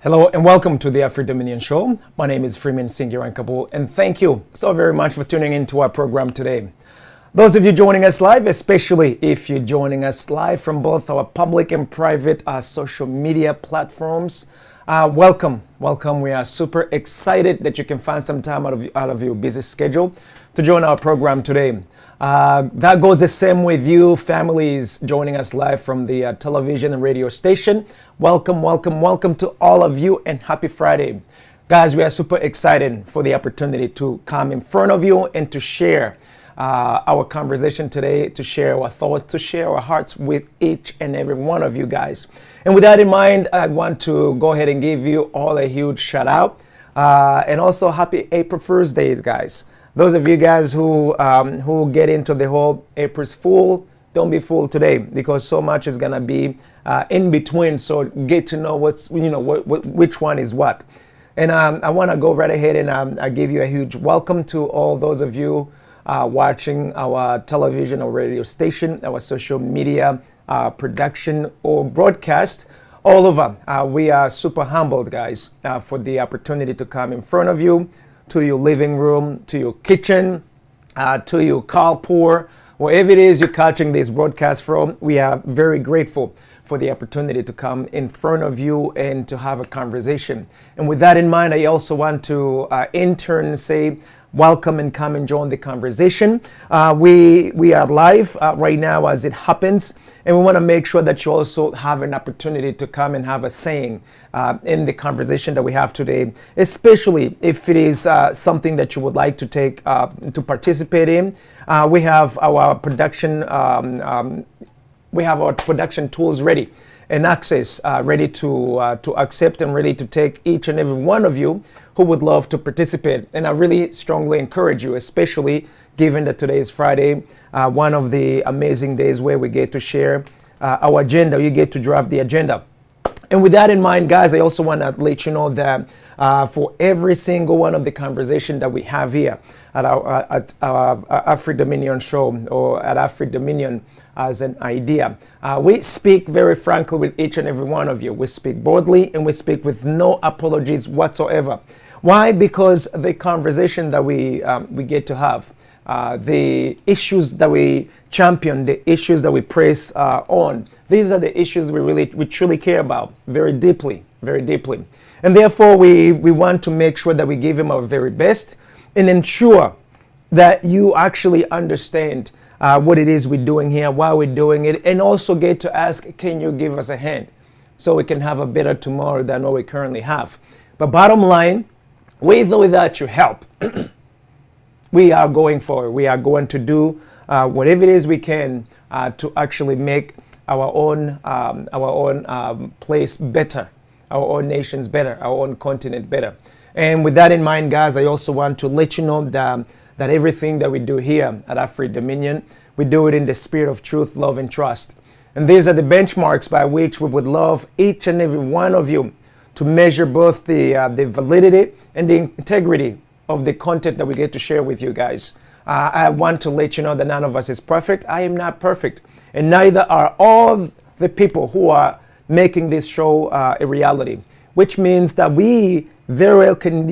Hello and welcome to the Afro-Dominion Show. My name is Freeman Singirankabo, and thank you so very much for tuning into our program today. Those of you joining us live, especially if you're joining us live from both our public and private social media platforms, welcome. We are super excited that you can find some time out of your busy schedule to join our program today. That goes the same with you families joining us live from the television and radio station. Welcome to all of you, and happy Friday. Guys, we are super excited for the opportunity to come in front of you and to share our conversation today, to share our thoughts, to share our hearts with each and every one of you guys. And with that in mind, I want to go ahead and give you all a huge shout out and also happy April Fool's Day, guys. Those of you guys who get into the whole April's Fool, don't be fooled today, because so much is gonna be in between. So get to know which one is what. And I want to go right ahead and I give you a huge welcome to all those of you watching our television or radio station, our social media production or broadcast all over. We are super humbled, guys, for the opportunity to come in front of you, to your living room, to your kitchen, to your carpool, wherever it is you're catching this broadcast from. We are very grateful for the opportunity to come in front of you and to have a conversation. And with that in mind, I also want to in turn say welcome and come and join the conversation. We are live right now as it happens, and we want to make sure that you also have an opportunity to come and have a saying in the conversation that we have today, especially if it is something that you would like to take to participate in. We have our production tools ready and access ready to accept and ready to take each and every one of you who would love to participate. And I really strongly encourage you, especially given that today is Friday, one of the amazing days where we get to share our agenda. You get to draft the agenda. And with that in mind, guys, I also want to let you know that for every single one of the conversation that we have here at our Afro-Dominion show, or at Afro-Dominion as an idea, we speak very frankly with each and every one of you. We speak boldly and we speak with no apologies whatsoever. Why? Because the conversation that we get to have, the issues that we champion, the issues that we press on, these are the issues we truly care about very deeply. And therefore, we want to make sure that we give him our very best and ensure that you actually understand what it is we're doing here, why we're doing it, and also get to ask, can you give us a hand so we can have a better tomorrow than what we currently have. But bottom line, with or without your help, we are going forward. We are going to do whatever it is we can to actually make our own place better, our own nations better, our own continent better. And with that in mind, guys, I also want to let you know that everything that we do here at Afro-Dominion, we do it in the spirit of truth, love, and trust. And these are the benchmarks by which we would love each and every one of you to measure both the validity and the integrity of the content that we get to share with you guys. I want to let you know that none of us is perfect. I am not perfect, and neither are all the people who are making this show a reality, which means that we very well can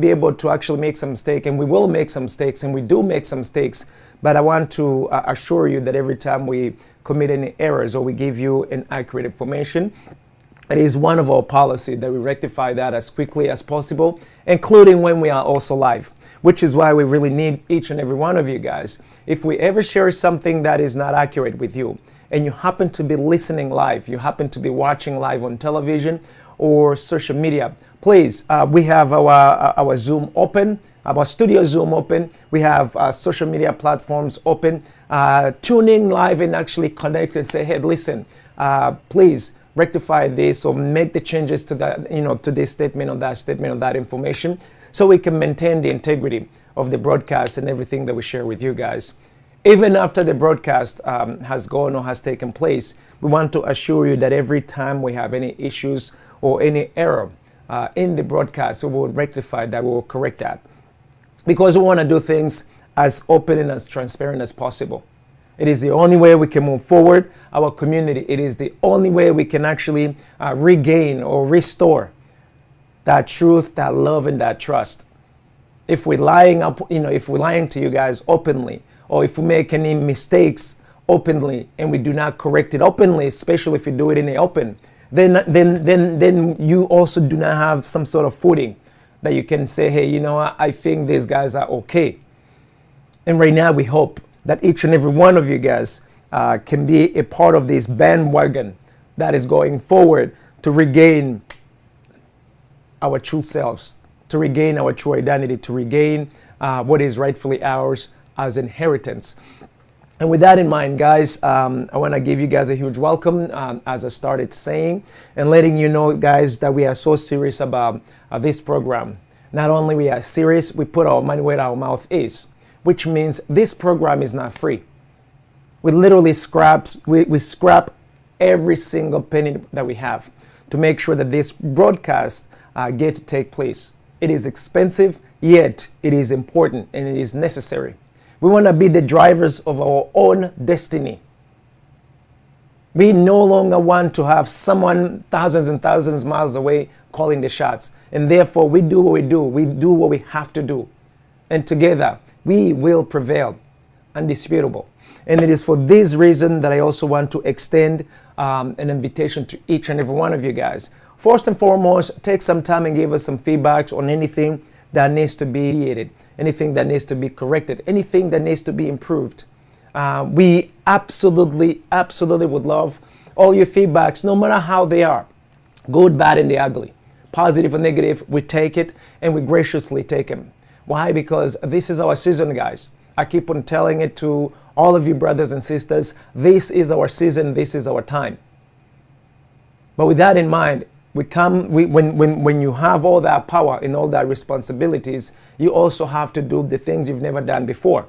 be able to actually make some mistakes, and we will make some mistakes, and we do make some mistakes. But I want to assure you that every time we commit any errors or we give you inaccurate information, it is one of our policy that we rectify that as quickly as possible, including when we are also live, which is why we really need each and every one of you guys. If we ever share something that is not accurate with you, and you happen to be listening live, you happen to be watching live on television or social media, please, we have our Zoom open, our studio Zoom open. We have social media platforms open. Tune in live and actually connect and say, hey, listen, please rectify this or make the changes to that, to this statement or that information, so we can maintain the integrity of the broadcast and everything that we share with you guys. Even after the broadcast has gone or has taken place, we want to assure you that every time we have any issues or any error in the broadcast, we will rectify that, we will correct that. Because we want to do things as open and as transparent as possible. It is the only way we can move forward our community. It is the only way we can actually regain or restore that truth, that love, and that trust. If we're lying up, if we're lying to you guys openly, or if we make any mistakes openly and we do not correct it openly, especially if you do it in the open, then you also do not have some sort of footing that you can say, hey, you know what, I think these guys are okay. And right now we hope that each and every one of you guys can be a part of this bandwagon that is going forward to regain our true selves, to regain our true identity, to regain what is rightfully ours as inheritance. And with that in mind, guys, I want to give you guys a huge welcome, as I started saying, and letting you know, guys, that we are so serious about this program. Not only we are serious, we put our money where our mouth is, which means this program is not free. We literally scrap every single penny that we have to make sure that this broadcast get to take place. It is expensive, yet it is important and it is necessary. We want to be the drivers of our own destiny. We no longer want to have someone thousands and thousands of miles away calling the shots. And therefore, we do what we do. We do what we have to do. And together, we will prevail, undisputable. And it is for this reason that I also want to extend an invitation to each and every one of you guys. First and foremost, take some time and give us some feedback on anything that needs to be mediated, anything that needs to be corrected, anything that needs to be improved. We absolutely would love all your feedbacks, no matter how they are, good, bad, and the ugly, positive or negative. We take it and we graciously take them. Why? Because this is our season, guys. I keep on telling it to all of you brothers and sisters. This is our season. This is our time. But with that in mind, when you have all that power and all that responsibilities, you also have to do the things you've never done before.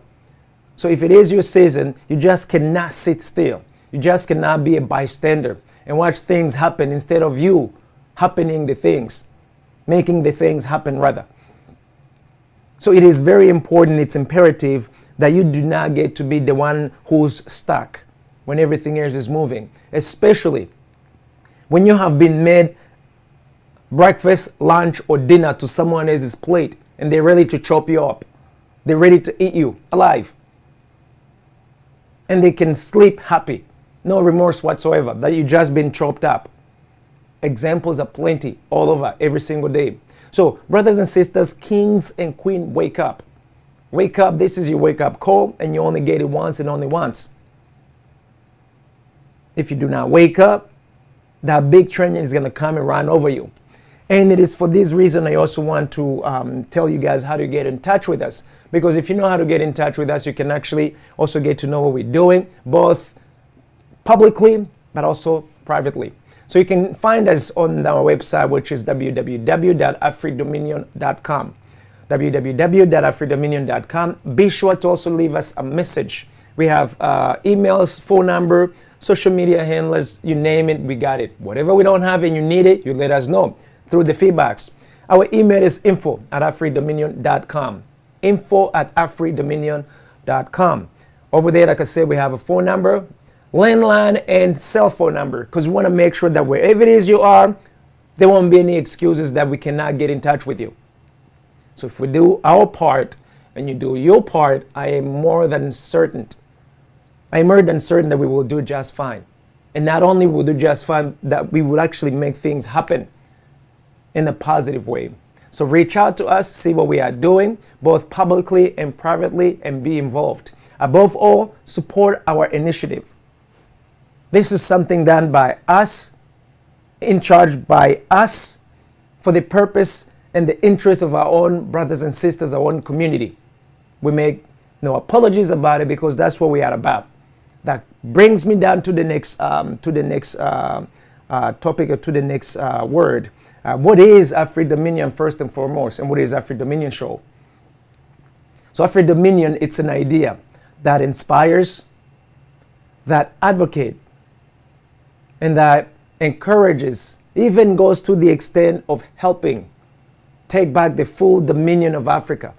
So if it is your season, you just cannot sit still. You just cannot be a bystander and watch things happen instead of you happening the things, making the things happen rather. So it is very important, it's imperative that you do not get to be the one who's stuck when everything else is moving, especially when you have been made breakfast, lunch, or dinner to someone else's plate and they're ready to chop you up. They're ready to eat you alive. And they can sleep happy, no remorse whatsoever that you just been chopped up. Examples are plenty all over every single day. So brothers and sisters, kings and queens, wake up. Wake up, this is your wake up call, and you only get it once and only once. If you do not wake up, that big train is going to come and run over you. And it is for this reason I also want to tell you guys how to get in touch with us. Because if you know how to get in touch with us, you can actually also get to know what we're doing, both publicly but also privately. So you can find us on our website, which is www.afridominion.com. www.afridominion.com. Be sure to also leave us a message. We have emails, phone number, social media handlers, you name it, we got it. Whatever we don't have and you need it, you let us know through the feedbacks. Our email is info@afridominion.com. info@afridominion.com. Over there, like I said, we have a phone number, landline, and cell phone number, because we want to make sure that wherever it is you are, there won't be any excuses that we cannot get in touch with you. So if we do our part and you do your part, I am more than certain that we will do just fine. And not only will we do just fine, that we will actually make things happen in a positive way. So reach out to us, see what we are doing, both publicly and privately, and be involved. Above all, support our initiative. This is something done by us, in charge by us, for the purpose and the interest of our own brothers and sisters, our own community. We make no apologies about it, because that's what we are about. That brings me down to the next topic, or to the next word. What is Afri-Dominion first and foremost, and what is Afri-Dominion show? So Afri-Dominion, it's an idea that inspires, that advocates, and that encourages, even goes to the extent of helping take back the full dominion of Africa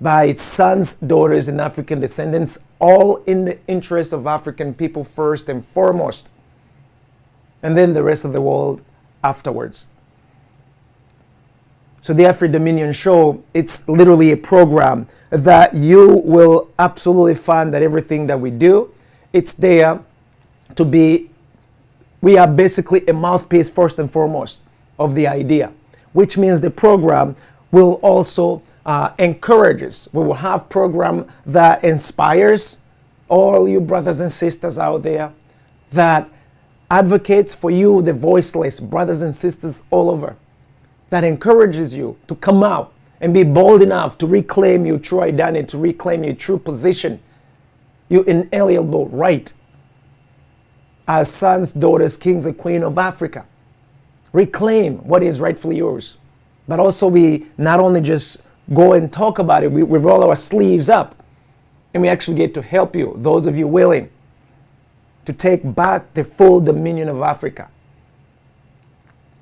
by its sons, daughters, and African descendants, all in the interest of African people first and foremost, and then the rest of the world afterwards. So the Afro-Dominion Show, it's literally a program that you will absolutely find that everything that we do, it's there to be, we are basically a mouthpiece first and foremost of the idea, which means the program will also encourage us. We will have program that inspires all you brothers and sisters out there, that advocates for you, the voiceless brothers and sisters all over, that encourages you to come out and be bold enough to reclaim your true identity, to reclaim your true position, your inalienable right as sons, daughters, kings, and queens of Africa. Reclaim what is rightfully yours. But also we not only just go and talk about it, we roll our sleeves up and we actually get to help you, those of you willing to take back the full dominion of Africa.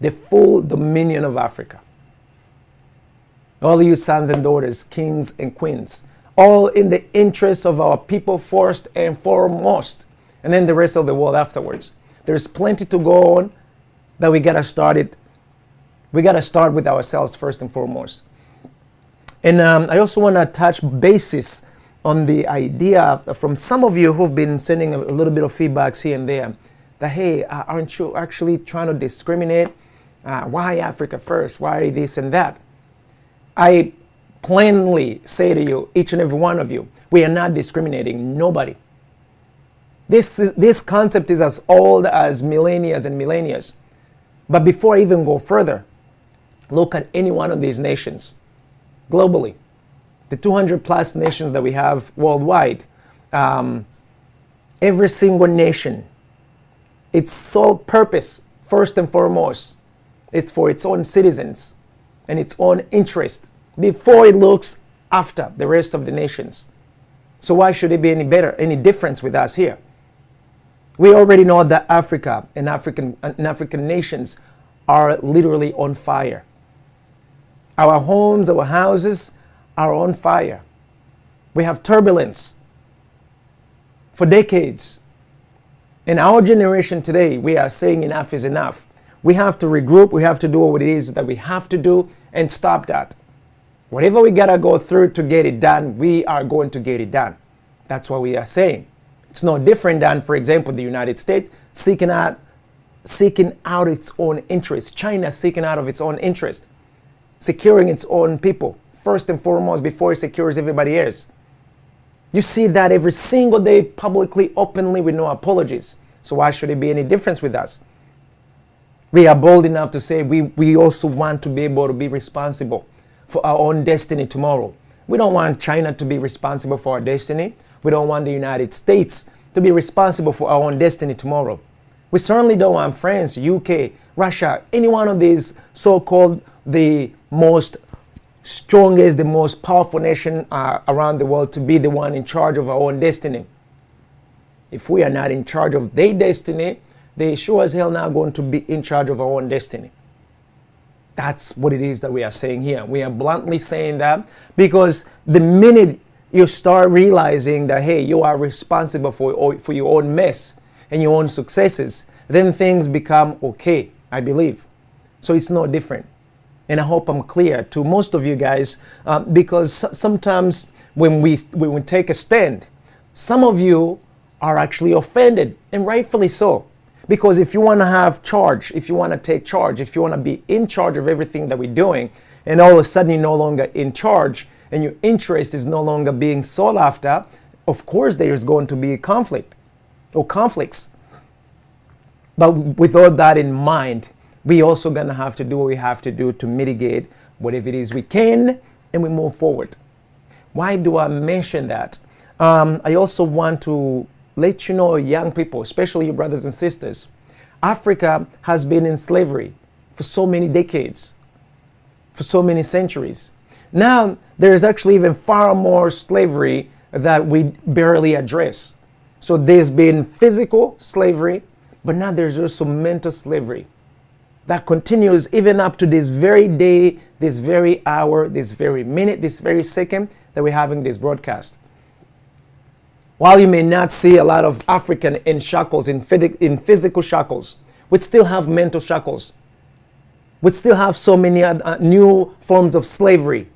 The full dominion of Africa. All you sons and daughters, kings and queens, all in the interest of our people first and foremost, and then the rest of the world afterwards. There's plenty to go on, but we gotta start it. We gotta start with ourselves first and foremost. And I also want to touch basis on the idea from some of you who've been sending a little bit of feedbacks here and there, that hey, aren't you actually trying to discriminate? Why Africa first? Why this and that? I plainly say to you, each and every one of you, we are not discriminating nobody. This concept is as old as millennia and millennia. But before I even go further, look at any one of these nations globally. The 200 plus nations that we have worldwide, every single nation, its sole purpose, first and foremost, is for its own citizens and its own interest before it looks after the rest of the nations. So why should it be any better, any difference with us here? We already know that Africa and African nations are literally on fire. Our homes, our houses are on fire. We have turbulence for decades. In our generation today, we are saying enough is enough. We have to regroup. We have to do what it is that we have to do and stop that. Whatever we gotta go through to get it done, we are going to get it done. That's what we are saying. It's no different than, for example, the United States seeking out its own interest. China seeking out of its own interest, securing its own people first and foremost before it secures everybody else. You see that every single day, publicly, openly, with no apologies. So why should it be any difference with us? We are bold enough to say we also want to be able to be responsible for our own destiny tomorrow. We don't want China to be responsible for our destiny. We don't want the United States to be responsible for our own destiny tomorrow. We certainly don't want France, UK, Russia, any one of these so-called the most strongest, the most powerful nation around the world to be the one in charge of our own destiny. If we are not in charge of their destiny, they sure as hell not going to be in charge of our own destiny. That's what it is that we are saying here. We are bluntly saying that because the minute you start realizing that, hey, you are responsible for your own mess and your own successes, then things become okay, I believe. So it's no different. And I hope I'm clear to most of you guys, because sometimes when we take a stand, some of you are actually offended, and rightfully so. Because if you want to have charge, if you want to take charge, if you want to be in charge of everything that we're doing, and all of a sudden you're no longer in charge, and your interest is no longer being sought after, of course there's going to be a conflict or conflicts. But with all that in mind, we also going to have to do what we have to do to mitigate whatever it is we can, and we move forward. Why do I mention that? I also want to let you know, young people, especially your brothers and sisters, Africa has been in slavery for so many decades, for so many centuries. Now, there is actually even far more slavery that we barely address. So there's been physical slavery, but now there's also mental slavery that continues even up to this very day, this very hour, this very minute, this very second that we're having this broadcast. While you may not see a lot of African in shackles, in physical shackles, we still have mental shackles. We still have so many new forms of slavery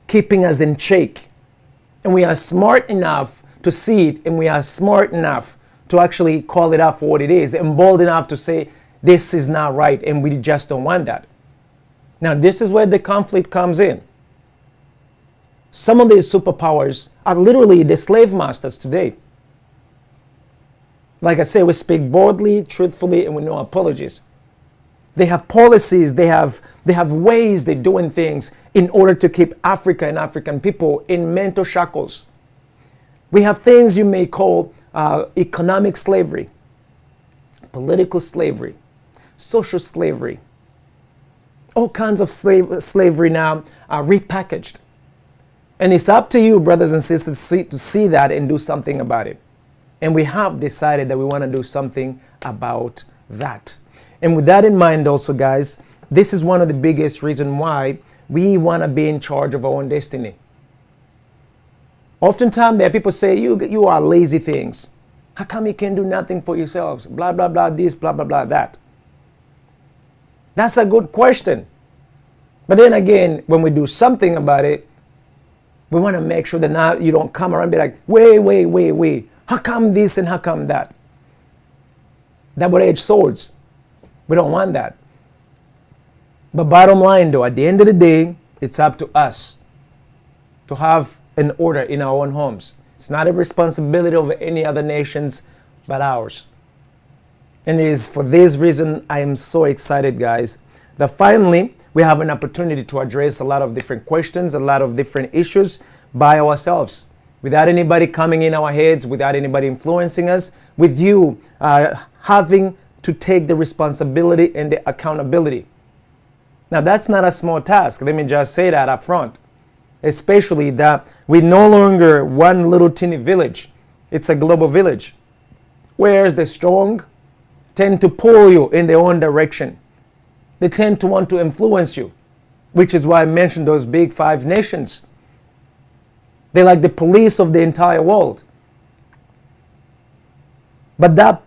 keeping us in check. And we are smart enough to see it, and we are smart enough to actually call it out for what it is, and bold enough to say, this is not right, and we just don't want that. Now, this is where the conflict comes in. Some of these superpowers are literally the slave masters today. Like I say, we speak boldly, truthfully, and with no apologies. They have policies, they have ways they're doing things in order to keep Africa and African people in mental shackles. We have things you may call economic slavery, political slavery, social slavery. All kinds of slavery now are repackaged. And it's up to you, brothers and sisters, to see that and do something about it. And we have decided that we want to do something about that. And with that in mind also, guys, this is one of the biggest reasons why we want to be in charge of our own destiny. Oftentimes there are people say, you are lazy things. How come you can do nothing for yourselves? Blah, blah, blah, this, blah, blah, blah, that. That's a good question. But then again, when we do something about it, we want to make sure that now you don't come around and be like, wait. How come this and how come that? Double-edged swords. We don't want that. But bottom line though, at the end of the day, it's up to us to have an order in our own homes. It's not a responsibility of any other nations but ours. And it is for this reason I am so excited, guys, that finally we have an opportunity to address a lot of different questions, a lot of different issues by ourselves, without anybody coming in our heads, without anybody influencing us, with you having to take the responsibility and the accountability. Now, that's not a small task. Let me just say that up front. Especially that we're no longer one little teeny village. It's a global village. Whereas the strong tend to pull you in their own direction. They tend to want to influence you, which is why I mentioned those big 5 nations. They're like the police of the entire world. But that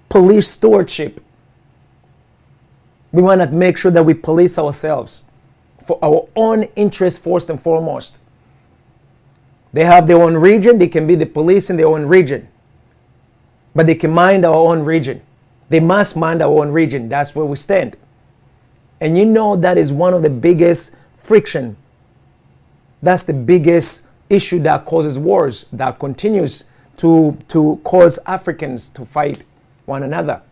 police stewardship, we want to make sure that we police ourselves for our own interest first and foremost. They have their own region. They can be the police in their own region. But they can mind our own region. They must mind our own region. That's where we stand. And you know that is one of the biggest friction. That's the biggest issue that causes wars, that continues to cause Africans to fight one another.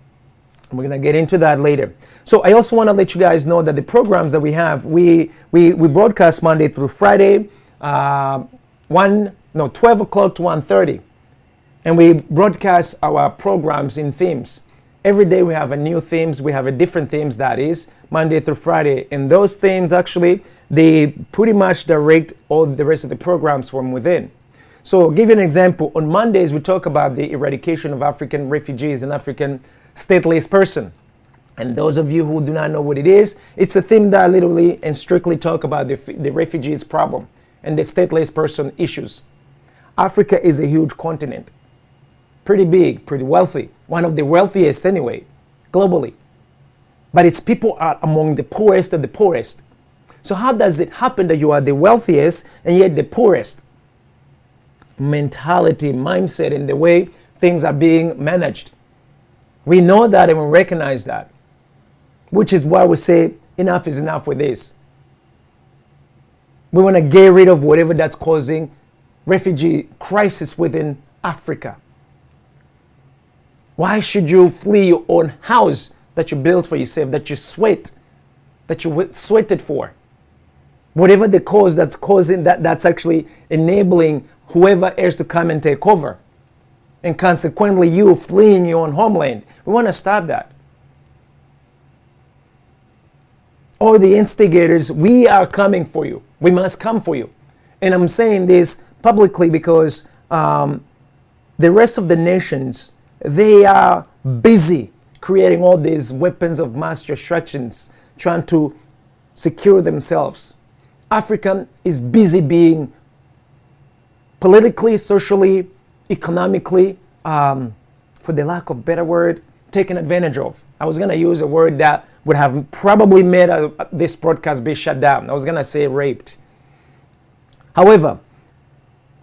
We're going to get into that later. So I also want to let you guys know that the programs that we have, we broadcast Monday through Friday, 12 o'clock to 1:30. And we broadcast our programs in themes. Every day we have a new themes. We have a different themes, that is, Monday through Friday. And those themes actually, they pretty much direct all the rest of the programs from within. So I'll give you an example. On Mondays, we talk about the eradication of African refugees and African stateless person. And those of you who do not know what it is, it's a theme that literally and strictly talk about the refugees problem and the stateless person issues. Africa is a huge continent. Pretty big, pretty wealthy. One of the wealthiest anyway, globally. But its people are among the poorest of the poorest. So how does it happen that you are the wealthiest and yet the poorest? Mentality, mindset, and the way things are being managed. We know that and we recognize that. Which is why we say enough is enough with this. We want to get rid of whatever that's causing refugee crisis within Africa. Why should you flee your own house that you built for yourself, that you sweated for? Whatever the cause that's causing that, that's actually enabling whoever else to come and take over. And consequently, you fleeing your own homeland. We want to stop that. All the instigators, we are coming for you. We must come for you. And I'm saying this publicly because the rest of the nations, they are busy creating all these weapons of mass destructions, trying to secure themselves. Africa is busy being politically, socially, economically, for the lack of better word, taken advantage of. I was going to use a word that would have probably made this broadcast be shut down. I was going to say raped. However,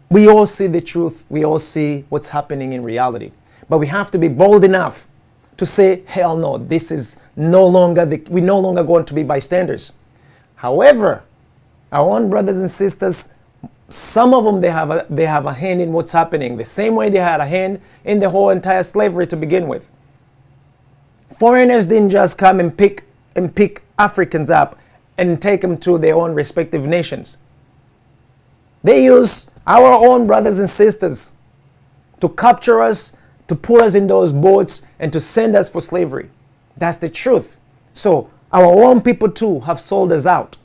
we all see the truth. We all see what's happening in reality. But we have to be bold enough to say, hell no, this is no longer, we're no longer going to be bystanders. However, our own brothers and sisters, some of them, they have a hand in what's happening, the same way they had a hand in the whole entire slavery to begin with. Foreigners didn't just come and pick Africans up and take them to their own respective nations. They used our own brothers and sisters to capture us, to put us in those boats, and to send us for slavery. That's the truth. So our own people too have sold us out.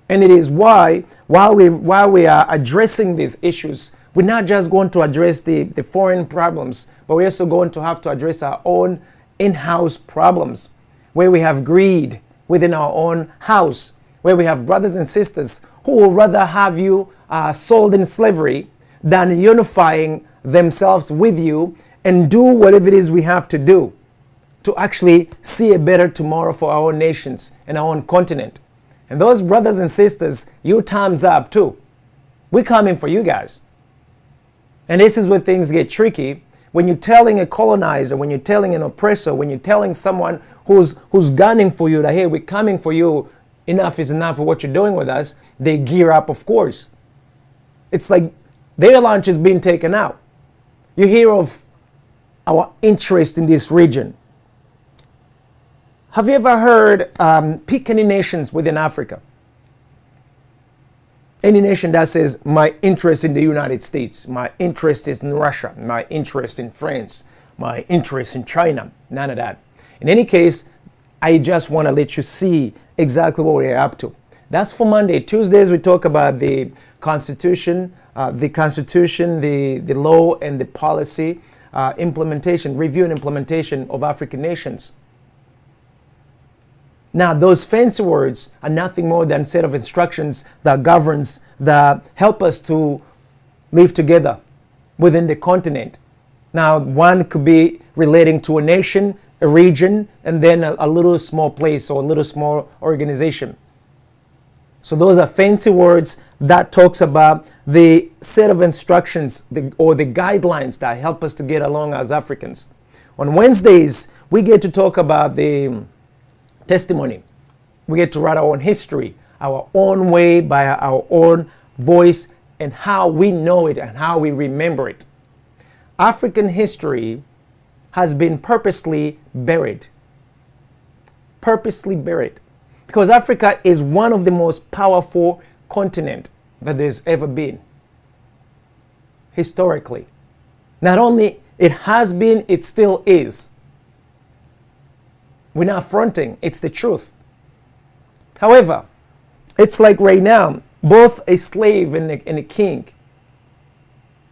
And it is why, while we are addressing these issues, we're not just going to address the foreign problems, but we're also going to have to address our own in-house problems, where we have greed within our own house, where we have brothers and sisters who will rather have you sold in slavery than unifying themselves with you and do whatever it is we have to do to actually see a better tomorrow for our own nations and our own continent. And those brothers and sisters, you time's up too. We're coming for you guys. And this is where things get tricky. When you're telling a colonizer, when you're telling an oppressor, when you're telling someone who's gunning for you that, hey, we're coming for you, enough is enough of what you're doing with us, they gear up, of course. It's like their lunch is being taken out. You hear of our interest in this region. Have you ever heard pick any nations within Africa? Any nation that says, my interest in the United States, my interest is in Russia, my interest in France, my interest in China. None of that. In any case, I just want to let you see exactly what we're up to. That's for Monday. Tuesdays, we talk about the Constitution, the law and the policy implementation, review and implementation of African nations. Now, those fancy words are nothing more than a set of instructions that governs, that help us to live together within the continent. Now, one could be relating to a nation, a region, and then a little small place or a little small organization. So those are fancy words that talks about the set of instructions or the guidelines that help us to get along as Africans. On Wednesdays, we get to talk about the testimony. We get to write our own history, our own way, by our own voice, and how we know it and how we remember it. African history has been purposely buried. Purposely buried. Because Africa is one of the most powerful continents that there's ever been. Historically. Not only it has been, it still is. We're not fronting, it's the truth. However, it's like right now, both a slave and a king,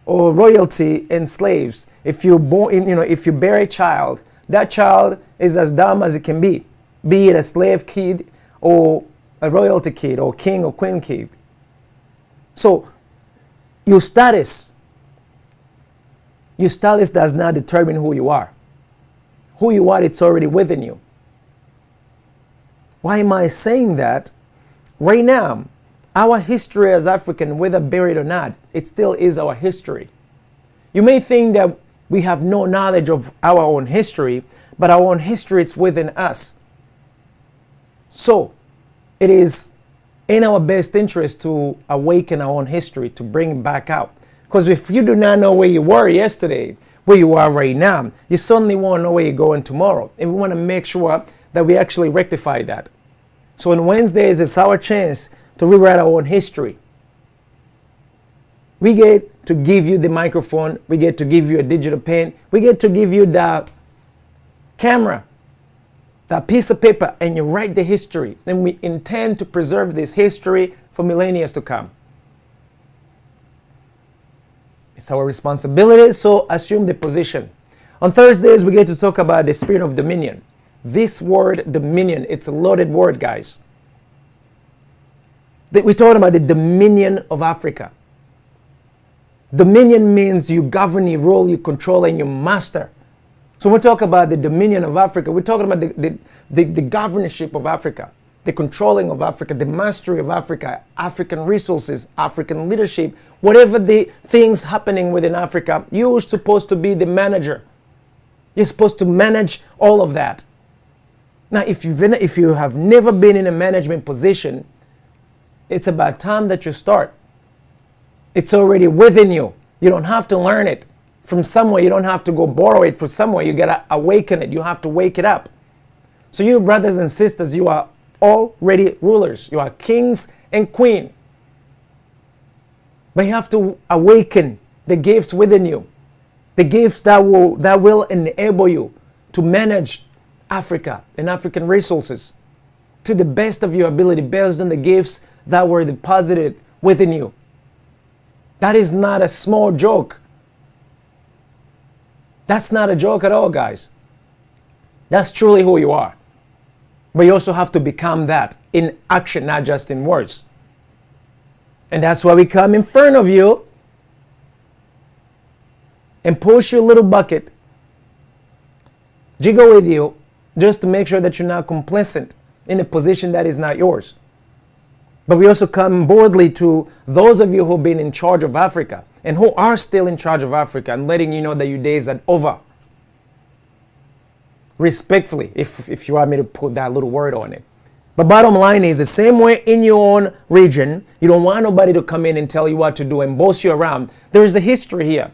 or royalty and slaves. If you're born, if you bear a child, that child is as dumb as it can be it a slave kid or a royalty kid or king or queen kid. So your status does not determine who you are. Who you are, it's already within you. Why am I saying that? Right now, our history as African, whether buried or not, it still is our history. You may think that we have no knowledge of our own history, but our own history is within us. So, it is in our best interest to awaken our own history, to bring it back out. Because if you do not know where you were yesterday, where you are right now, you certainly won't know where you're going tomorrow. And we want to make sure that we actually rectify that. So on Wednesdays, it's our chance to rewrite our own history. We get to give you the microphone. We get to give you a digital pen. We get to give you the camera, that piece of paper, and you write the history. And we intend to preserve this history for millennia to come. It's our responsibility, so assume the position. On Thursdays, we get to talk about the spirit of dominion. This word, dominion, it's a loaded word, guys. We're talking about the dominion of Africa. Dominion means you govern, you rule, you control, and you master. So So when we talk about the dominion of Africa, we're talking about the governorship of Africa, the controlling of Africa, the mastery of Africa, African resources, African leadership, whatever the things happening within Africa, you're supposed to be the manager. You're supposed to manage all of that. Now, if you have never been in a management position, it's about time that you start. It's already within you. You don't have to learn it from somewhere. You don't have to go borrow it from somewhere. You got to awaken it. You have to wake it up. So you brothers and sisters, you are already rulers. You are kings and queens. But you have to awaken the gifts within you. The gifts that will enable you to manage Africa and African resources to the best of your ability based on the gifts that were deposited within you. That is not a small joke. That's not a joke at all, guys. That's truly who you are. But you also have to become that in action, not just in words. And that's why we come in front of you and push your little bucket, jiggle with you, just to make sure that you're not complacent in a position that is not yours. But we also come boldly to those of you who've been in charge of Africa and who are still in charge of Africa and letting you know that your days are over. Respectfully, if you want me to put that little word on it. But bottom line is the same way in your own region, you don't want nobody to come in and tell you what to do and boss you around. There is a history here.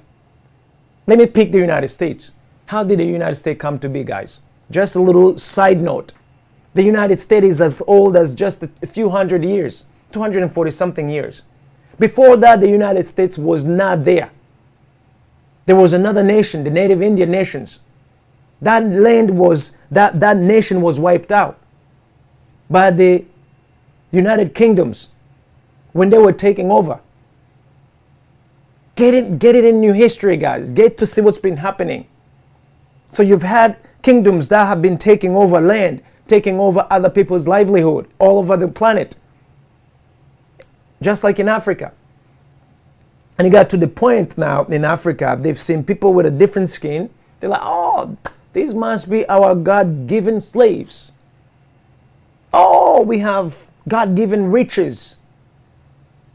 Let me pick the United States. How did the United States come to be, guys? Just a little side note. The United States is as old as just a few hundred years, 240 something years. Before that, the United States was not there. There was another nation, the native Indian nations. That land was, that nation was wiped out by the United Kingdoms when they were taking over. Get it in your history, guys. Get to see what's been happening. So you've had kingdoms that have been taking over land, taking over other people's livelihood all over the planet. Just like in Africa. And it got to the point now in Africa, they've seen people with a different skin. They're like, oh, these must be our God-given slaves. Oh, we have God-given riches.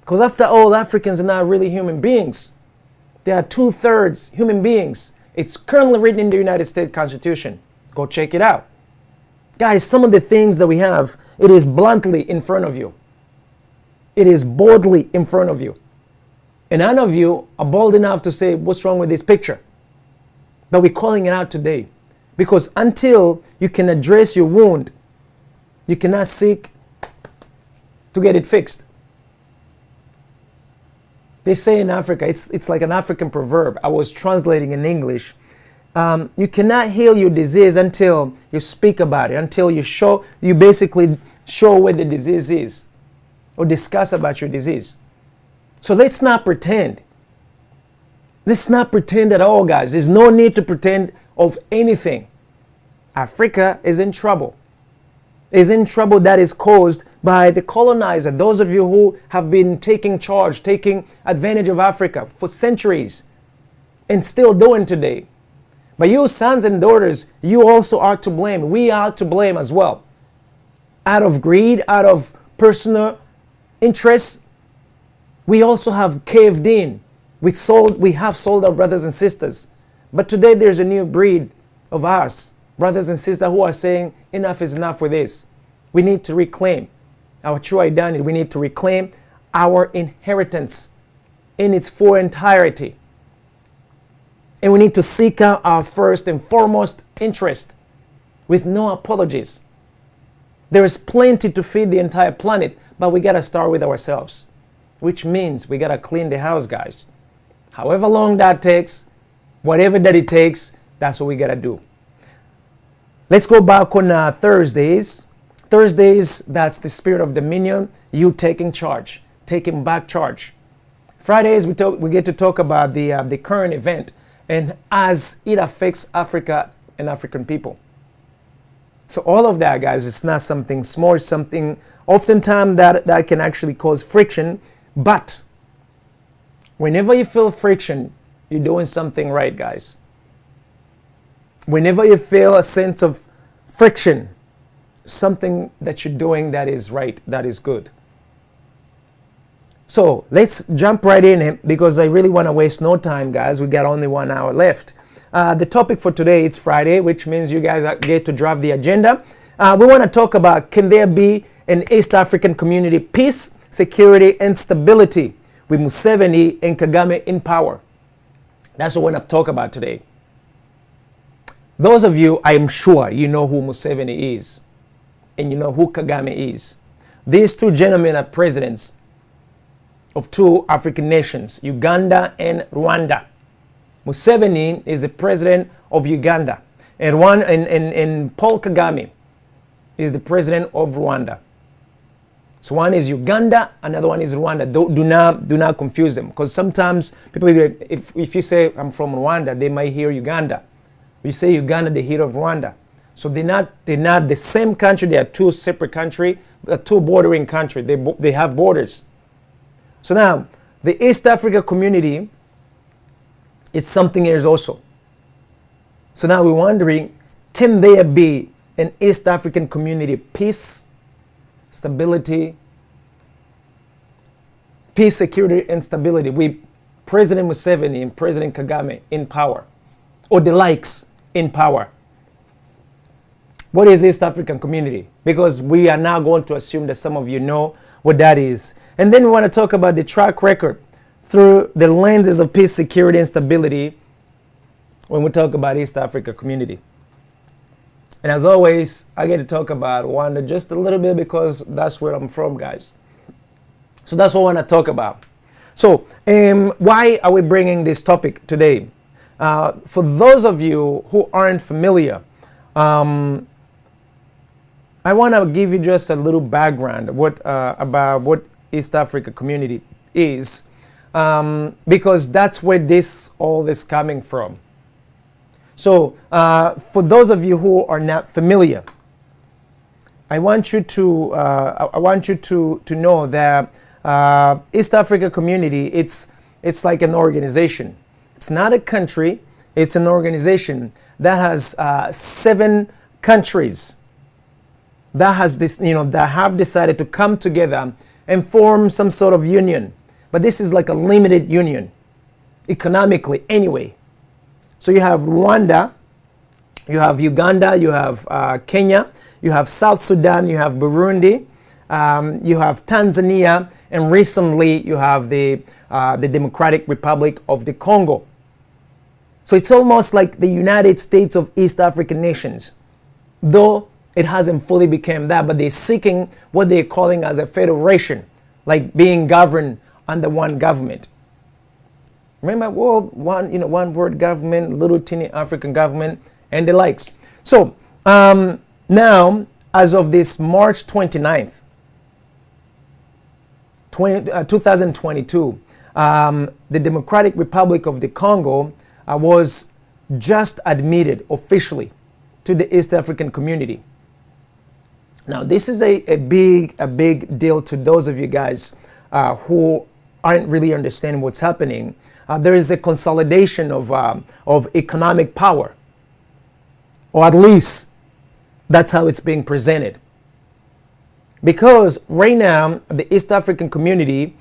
Because after all, Africans are not really human beings. They are 2/3 human beings. It's currently written in the United States Constitution. Go check it out. Guys, some of the things that we have, it is bluntly in front of you. It is boldly in front of you. And none of you are bold enough to say, what's wrong with this picture? But we're calling it out today. Because until you can address your wound, you cannot seek to get it fixed. They say in Africa, it's like an African proverb. I was translating in English. You cannot heal your disease until you speak about it, until you basically show where the disease is or discuss about your disease. So let's not pretend. Let's not pretend at all, guys. There's no need to pretend of anything. Africa is in trouble. Is in trouble that is caused by the colonizer. Those of you who have been taking charge, taking advantage of Africa for centuries and still doing today. But you sons and daughters, you also are to blame. We are to blame as well. Out of greed, out of personal interests, we also have caved in. We have sold our brothers and sisters. But today there's a new breed of ours, brothers and sisters, who are saying enough is enough with this. We need to reclaim our true identity. We need to reclaim our inheritance in its full entirety. And we need to seek out our first and foremost interest with no apologies. There is plenty to feed the entire planet, but we got to start with ourselves, which means we got to clean the house, guys. However long that takes, whatever that it takes, that's what we got to do. Let's go back on Thursdays. Thursdays, that's the spirit of dominion, you taking charge, taking back charge. Fridays, we get to talk about the current event and as it affects Africa and African people. So all of that, guys, it's not something small, it's something oftentimes that can actually cause friction. But whenever you feel friction, you're doing something right, guys. Whenever you feel a sense of friction, something that you're doing that is right, that is good. So let's jump right in because I really want to waste no time, guys. We got only 1 hour left. The topic for today, it's Friday, which means you guys get to draft the agenda. We want to talk about, can there be an East African community peace, security, and stability with Museveni and Kagame in power? That's what we want to talk about today. Those of you, I am sure you know who Museveni is and you know who Kagame is. These two gentlemen are presidents of two African nations, Uganda and Rwanda. Museveni is the president of Uganda, and Paul Kagame is the president of Rwanda. So one is Uganda, another one is Rwanda. Do not confuse them, because sometimes people, if you say I'm from Rwanda, they might hear Uganda. You say Uganda, they hear of Rwanda. So they're not the same country. They are two separate countries, two bordering countries. They have borders. So now the East Africa community is something else also. So now we're wondering, can there be an East African community peace, stability, peace, security, and stability with President Museveni and President Kagame in power, or the likes in power? What is East African community? Because we are now going to assume that some of you know what that is. And then we want to talk about the track record through the lenses of peace, security, and stability when we talk about East Africa community. And as always, I get to talk about Rwanda just a little bit because that's where I'm from, guys. So that's what I want to talk about. So why are we bringing this topic today? For those of you who aren't familiar, I want to give you just a little background about what East Africa community is, because that's where all this coming from. So for those of you who are not familiar, I want you to know that East Africa community, it's like an organization. It's not a country. It's an organization that has 7 countries that have decided to come together and form some sort of union. But this is like a limited union, economically anyway. So you have Rwanda, you have Uganda, you have Kenya, you have South Sudan, you have Burundi, you have Tanzania, and recently you have the Democratic Republic of the Congo. So it's almost like the United States of East African nations, though it hasn't fully become that, but they're seeking what they're calling as a federation, like being governed under one government. Remember, one world government, little teeny African government, and the likes. So now, as of this March 29th, 2022, the Democratic Republic of the Congo was just admitted officially to the East African community. Now, this is a big deal to those of you guys who aren't really understanding what's happening. There is a consolidation of economic power, or at least that's how it's being presented. Because right now, the East African community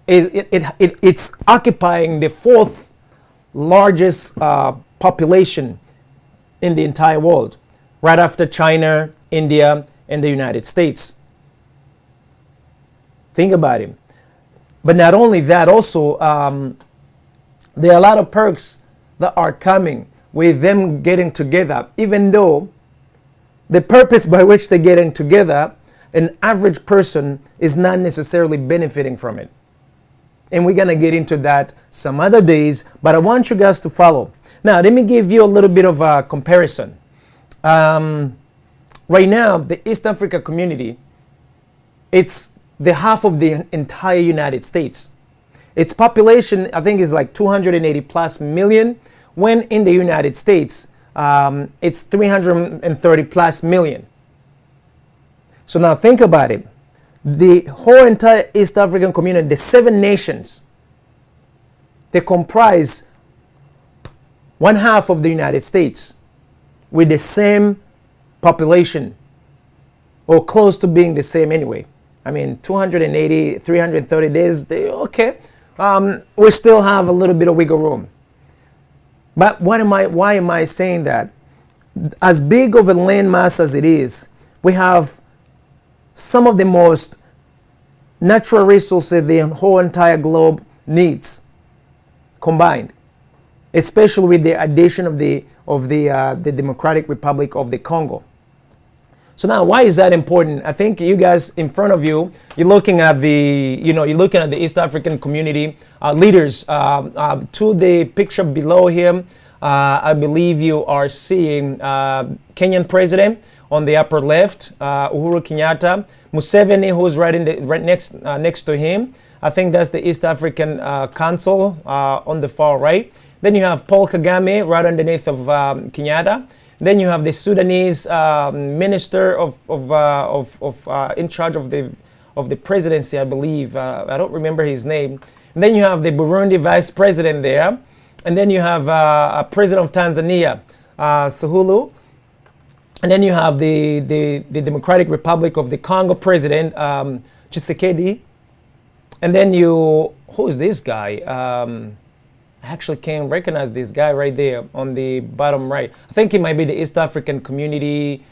it's occupying the 4th largest population in the entire world, right after China, India, and the United States. Think about it. But not only that, also, there are a lot of perks that are coming with them getting together, even though the purpose by which they're getting together, an average person is not necessarily benefiting from it. And we're going to get into that some other days, but I want you guys to follow. Now, let me give you a little bit of a comparison. Right now, the East Africa community, it's the half of the entire United States. Its population, I think, is like 280 plus million, when in the United States, it's 330 plus million. So now think about it. The whole entire East African community, the 7 nations, they comprise 1/2 of the United States. with the same population, or close to being the same anyway. I mean, 280, 330 days, okay. We still have a little bit of wiggle room. But why am I saying that? As big of a landmass as it is, we have some of the most natural resources the whole entire globe needs combined, especially with the addition of the Democratic Republic of the Congo. So now, why is that important? I think you guys in front of you, you're looking at the East African community leaders. To the picture below him, I believe you are seeing Kenyan president on the upper left, Uhuru Kenyatta, Museveni, who's right next to him. I think that's the East African Council on the far right. Then you have Paul Kagame right underneath of Kenyatta. Then you have the Sudanese minister in charge of the presidency, I believe. I don't remember his name. And then you have the Burundi vice president there. And then you have a president of Tanzania, Suluhu. And then you have the Democratic Republic of the Congo president, Tshisekedi. And then who is this guy? I actually can't recognize this guy right there on the bottom right. I think he might be the East African Community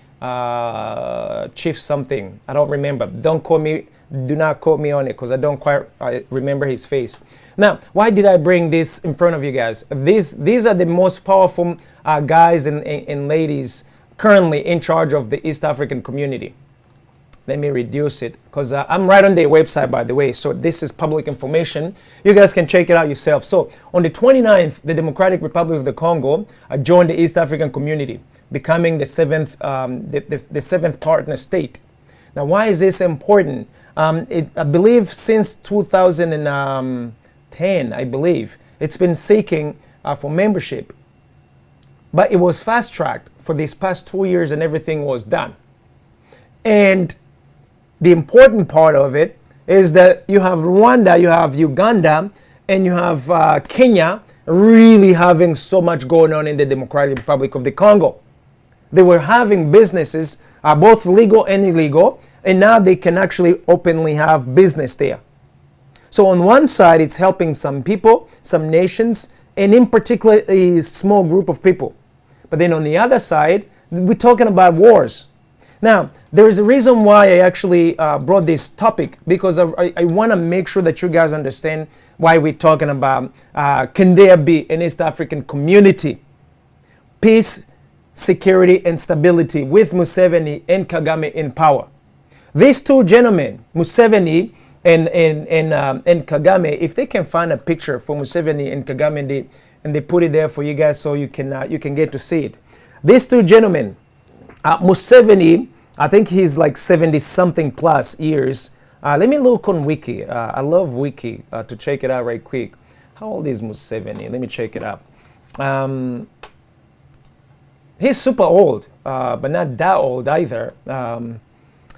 chief something. I don't remember. Do not quote me on it because I don't quite remember his face. Now, why did I bring this in front of you guys? These are the most powerful guys and ladies currently in charge of the East African community. Let me reduce it because I'm right on their website, by the way. So this is public information. You guys can check it out yourself. So on the 29th, the Democratic Republic of the Congo joined the East African community, becoming the seventh partner state. Now, why is this important? I believe since 2010, I believe, it's been seeking for membership. But it was fast-tracked for these past 2 years and everything was done. And the important part of it is that you have Rwanda, you have Uganda, and you have Kenya really having so much going on in the Democratic Republic of the Congo. They were having businesses, both legal and illegal, and now they can actually openly have business there. So on one side, it's helping some people, some nations, and in particular a small group of people. But then on the other side, we're talking about wars. Now, there is a reason why I actually brought this topic, because I want to make sure that you guys understand why we're talking about can there be an East African community, peace, security, and stability with Museveni and Kagame in power. These two gentlemen, Museveni and Kagame, if they can find a picture for Museveni and Kagame and they put it there for you guys so you can get to see it. These two gentlemen, Museveni, I think he's like 70-something plus years. Let me look on Wiki. I love Wiki to check it out right quick. How old is Museveni? Let me check it out. He's super old, but not that old either.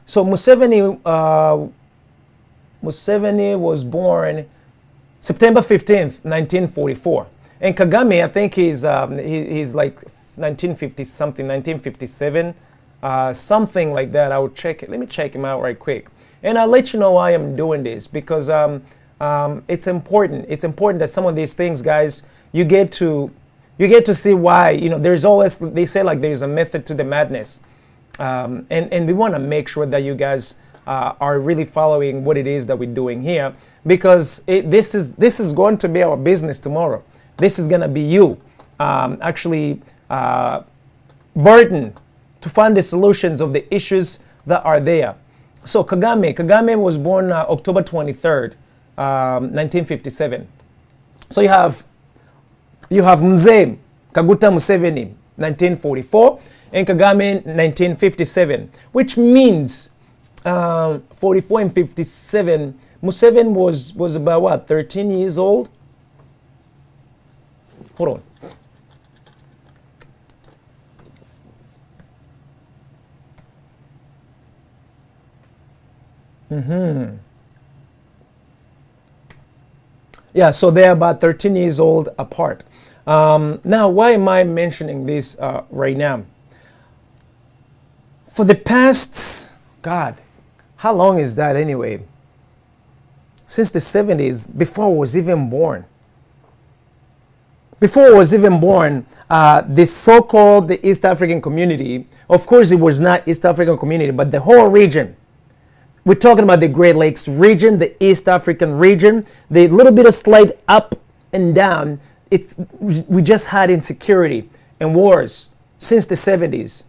So Museveni was born September 15th, 1944. And Kagame, I think he's like 1950 something, 1957, something like that. I would check it. Let me check him out right quick, and I'll let you know why I'm doing this, because it's important. It's important that some of these things, guys, you get to see why. There's always, they say, like, there's a method to the madness, and we want to make sure that you guys are really following what it is that we're doing here, because this is going to be our business tomorrow. This is going to be you actually burdened to find the solutions of the issues that are there. So Kagame was born October 23rd, 1957. So you have Mzee Kaguta Museveni, 1944, and Kagame, 1957, which means 44 and 57. Museveni was about what, 13 years old? Hold on. Yeah, so they're about 13 years old apart. Now, why am I mentioning this right now? For the past, God, how long is that anyway? Since the 70s, before I was even born. Before I was even born, the so-called the East African community, of course it was not East African community, but the whole region. We're talking about the Great Lakes region, the East African region, the little bit of slight up and down. We just had insecurity and wars since the 70s.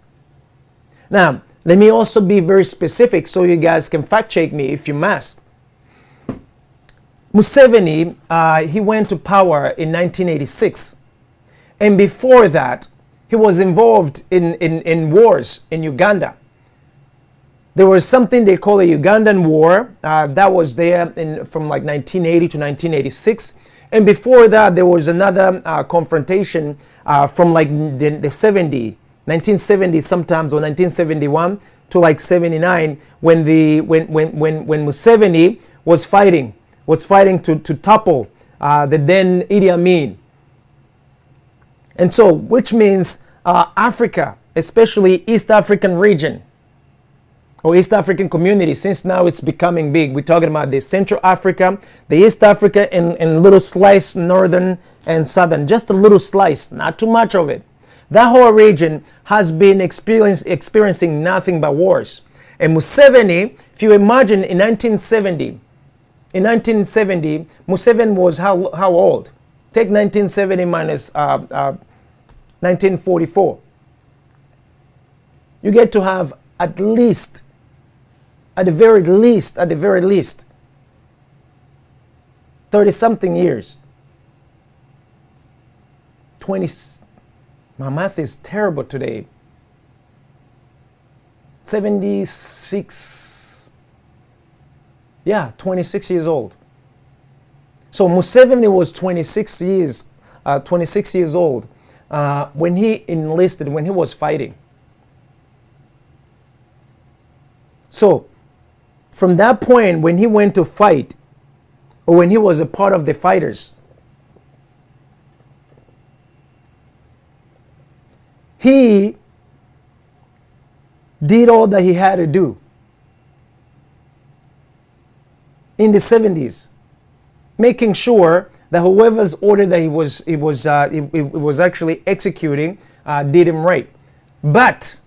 Now, let me also be very specific so you guys can fact check me if you must. Museveni, he went to power in 1986. And before that, he was involved in wars in Uganda. There was something they call a Ugandan war that was there from like 1980 to 1986. And before that, there was another confrontation from like the 1970 sometimes, or 1971 to like 79, when Museveni was fighting to topple the then Idi Amin. And so, which means Africa, especially East African region, or East African community, since now it's becoming big. We're talking about the Central Africa, the East Africa, and little slice, northern and southern, just a little slice, not too much of it. That whole region has been experiencing nothing but wars. And Museveni, if you imagine in 1970, Museveni was how old? Take 1970 minus 1944. You get to have at the very least, 30-something years. 20, my math is terrible today. 76, 26 years old. So Museveni was 26 years old when he enlisted, when he was fighting. So from that point, when he went to fight, or when he was a part of the fighters, he did all that he had to do in the 70s, making sure that whoever's order that he was actually executing did him right. But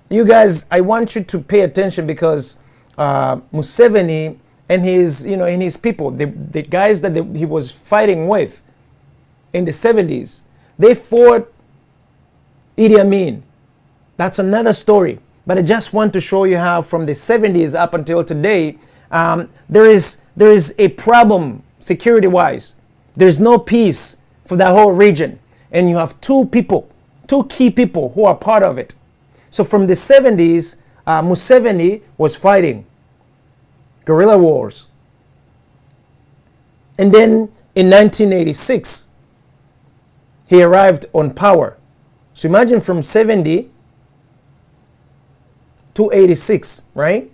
you guys, I want you to pay attention, because Museveni and his people, the guys that he was fighting with in the 70s, they fought Idi Amin. That's another story. But I just want to show you how from the 70s up until today, there is a problem security-wise. There's no peace for that whole region. And you have two key people who are part of it. So from the 70s, Museveni was fighting guerrilla wars. And then in 1986, he arrived on power. So imagine from 70 to 86, right?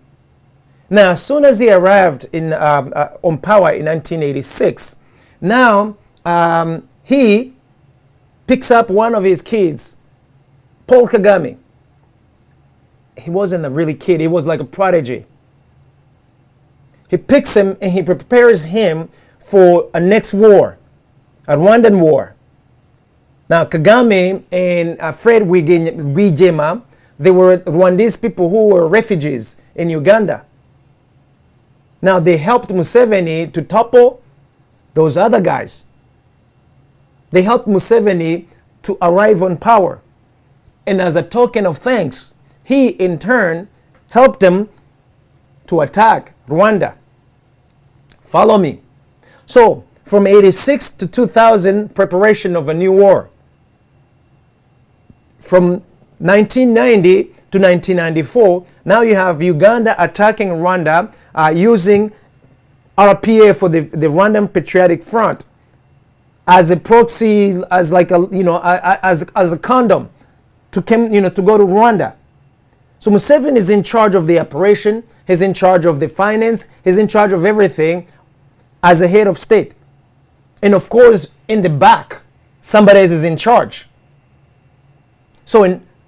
Now, as soon as he arrived on power in 1986, now he picks up one of his kids, Paul Kagame. He wasn't a really kid, he was like a prodigy. He picks him and he prepares him for a next war, a Rwandan war. Now, Kagame and Fred Rwigema, they were Rwandese people who were refugees in Uganda. Now, they helped Museveni to topple those other guys. They helped Museveni to arrive on power. And as a token of thanks, he in turn helped him to attack Rwanda. Follow me. So, from 86 to 2000, preparation of a new war. From 1990 to 1994, now you have Uganda attacking Rwanda using RPA for the Rwandan Patriotic Front as a proxy, as like as a condom to go to Rwanda. So Museveni is in charge of the operation, he's in charge of the finance, he's in charge of everything as a head of state. And of course, in the back, somebody else is in charge. So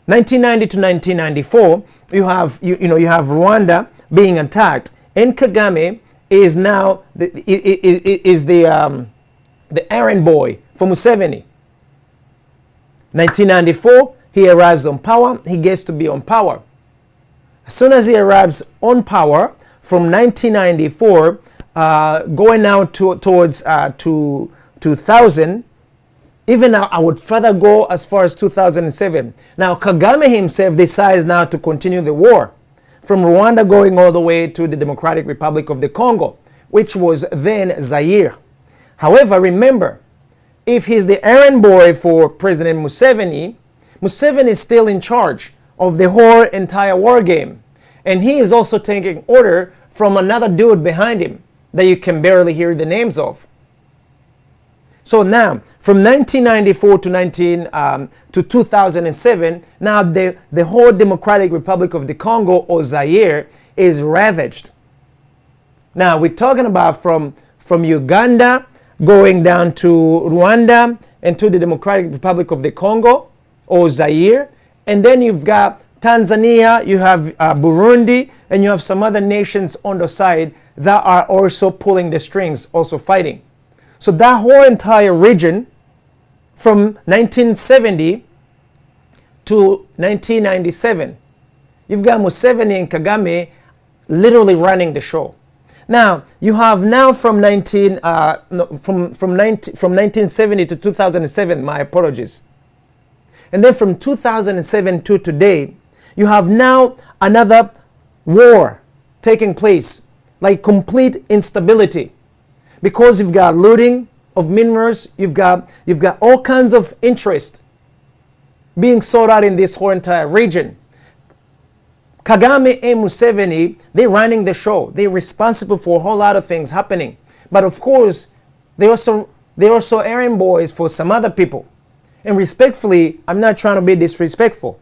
1990 to 1994, you have you have Rwanda being attacked, and Kagame is now the errand boy for Museveni. 1994, he arrives on power. He gets to be on power. As soon as he arrives on power, from 1994 going now towards 2000. Even now, I would further go as far as 2007. Now, Kagame himself decides now to continue the war from Rwanda going all the way to the Democratic Republic of the Congo, which was then Zaire. However, remember, if he's the errand boy for President Museveni, Museveni is still in charge of the whole entire war game. And he is also taking order from another dude behind him that you can barely hear the names of. So now, from 1994 to 2007, now the whole Democratic Republic of the Congo, or Zaire, is ravaged. Now, we're talking about from Uganda going down to Rwanda and to the Democratic Republic of the Congo, or Zaire. And then you've got Tanzania, you have Burundi, and you have some other nations on the side that are also pulling the strings, also fighting. So that whole entire region from 1970 to 1997, you've got Museveni and Kagame literally running the show. Now, you have now from 1970 to 2007, my apologies. And then from 2007 to today, you have now another war taking place, like complete instability. Because you've got looting of minerals, you've got all kinds of interest being sought out in this whole entire region. Kagame and Museveni, they're running the show. They're responsible for a whole lot of things happening. But of course, they're also errand boys for some other people. And respectfully, I'm not trying to be disrespectful.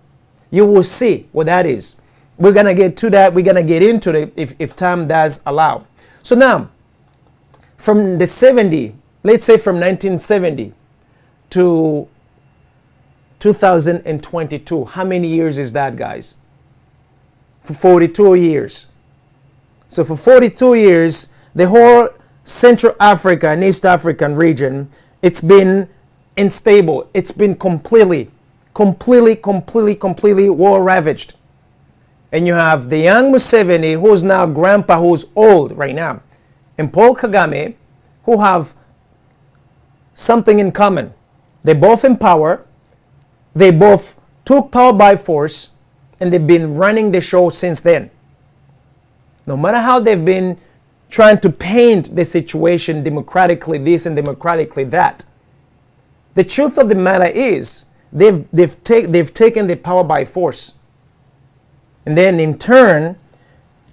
You will see what that is. We're going to get to that. We're going to get into it if time does allow. So now, from the 70, let's say from 1970 to 2022, how many years is that, guys? For 42 years. So for 42 years, the whole Central Africa and East African region, it's been unstable. It's been completely war ravaged. And you have the young Museveni, who's now grandpa, who's old right now, and Paul Kagame, who have something in common. They're both in power. They both took power by force, and they've been running the show since then. No matter how they've been trying to paint the situation democratically this and democratically that, the truth of the matter is they've taken the power by force. And then in turn,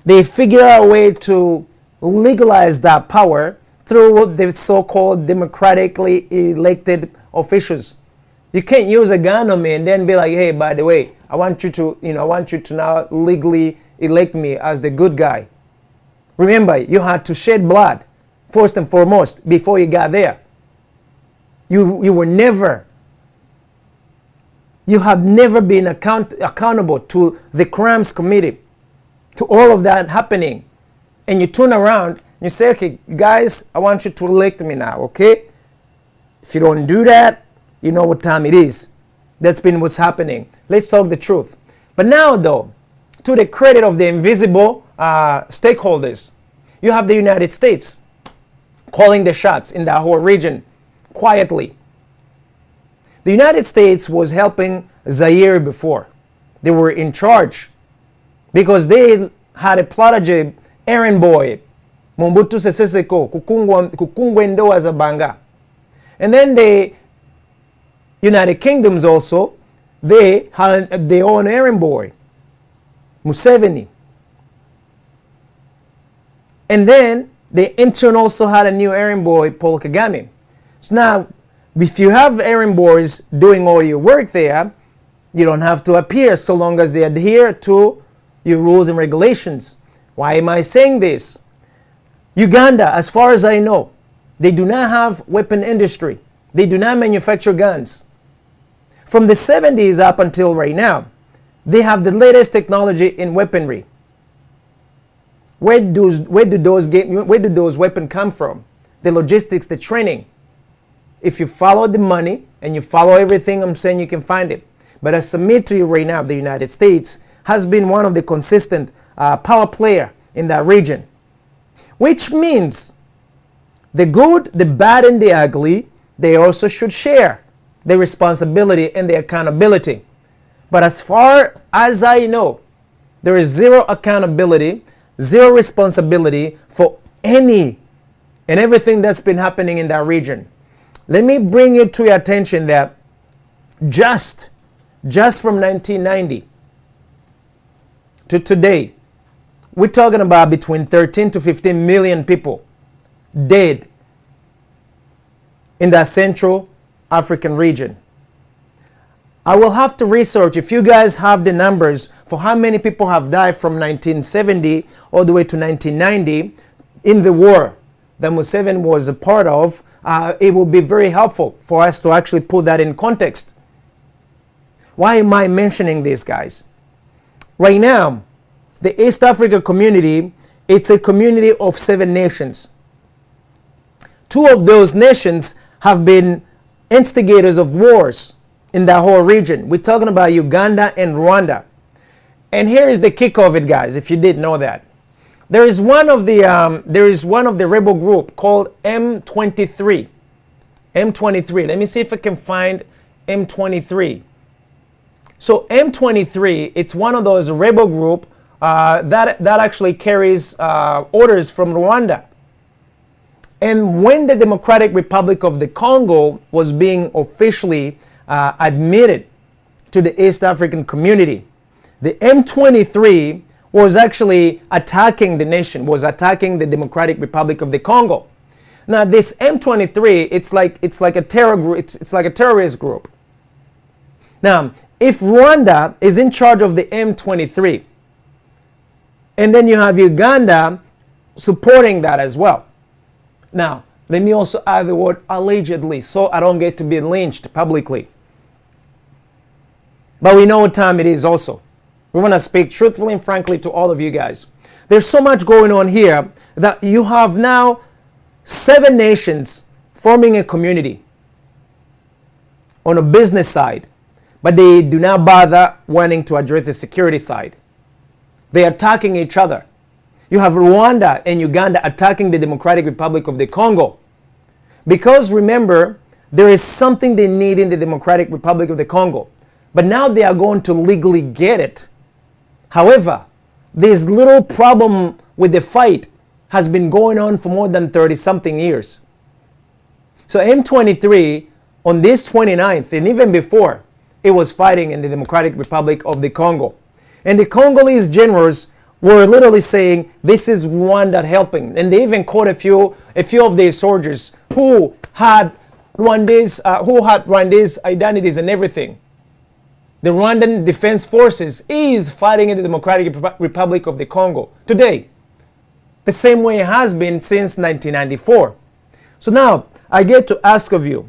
they figure out a way to legalize that power through the so-called democratically elected officials. You can't use a gun on me and then be like, hey, by the way, I want you to now legally elect me as the good guy. Remember, you had to shed blood first and foremost before you got there. You have never been accountable to the crimes committed, to all of that happening. And you turn around and you say, okay, guys, I want you to elect me now, okay? If you don't do that, you know what time it is. That's been what's happening. Let's talk the truth. But now, though, to the credit of the invisible stakeholders, you have the United States calling the shots in that whole region quietly. The United States was helping Zaire before. They were in charge because they had a protege, errand boy, Mobutu Sese Seko, Kukungwendo Azabanga. And then the United Kingdoms also, they had their own errand boy, Museveni. And then the intern also had a new errand boy, Paul Kagame. So now, if you have errand boys doing all your work there, you don't have to appear so long as they adhere to your rules and regulations. Why am I saying this? Uganda, as far as I know, they do not have weapon industry. They do not manufacture guns. From the 70s up until right now, They have the latest technology in weaponry. Where do those weapons come from? The logistics, the training. If you follow the money and you follow everything I'm saying, you can find it. But I submit to you right now, the United States has been one of the consistent power player in that region. Which means the good, the bad, and the ugly, they also should share the responsibility and the accountability. But as far as I know, there is zero accountability, zero responsibility for any and everything that's been happening in that region. Let me bring it to your attention that just from 1990 to today, we're talking about between 13 to 15 million people dead in that Central African region. I will have to research if you guys have the numbers for how many people have died from 1970 all the way to 1990 in the war that Museveni was a part of. It will be very helpful for us to actually put that in context. Why am I mentioning this, guys? Right now, the East Africa community, it's a community of 7 nations. 2 of those nations have been instigators of wars in that whole region. We're talking about Uganda and Rwanda. And here is the kick of it, guys, if you didn't know that. There is one of the rebel group called M23. M23. Let me see if I can find M23. So M23, it's one of those rebel group that actually carries orders from Rwanda. And when the Democratic Republic of the Congo was being officially admitted to the East African community, the M23 was actually attacking the nation, was attacking the Democratic Republic of the Congo. Now this M23, it's like a terror group, it's like a terrorist group. Now, if Rwanda is in charge of the M23, and then you have Uganda supporting that as well. Now, let me also add the word allegedly, so I don't get to be lynched publicly. But we know what time it is also. We want to speak truthfully and frankly to all of you guys. There's so much going on here that you have now 7 nations forming a community on a business side, but they do not bother wanting to address the security side. They're attacking each other. You have Rwanda and Uganda attacking the Democratic Republic of the Congo. Because remember, there is something they need in the Democratic Republic of the Congo. But now they are going to legally get it. However, this little problem with the fight has been going on for more than 30-something years. So M23, on this 29th, and even before, it was fighting in the Democratic Republic of the Congo. And the Congolese generals were literally saying, this is Rwanda helping. And they even caught a few of their soldiers who had Rwandese identities and everything. The Rwandan Defense Forces is fighting in the Democratic Republic of the Congo today, the same way it has been since 1994. So now, I get to ask of you,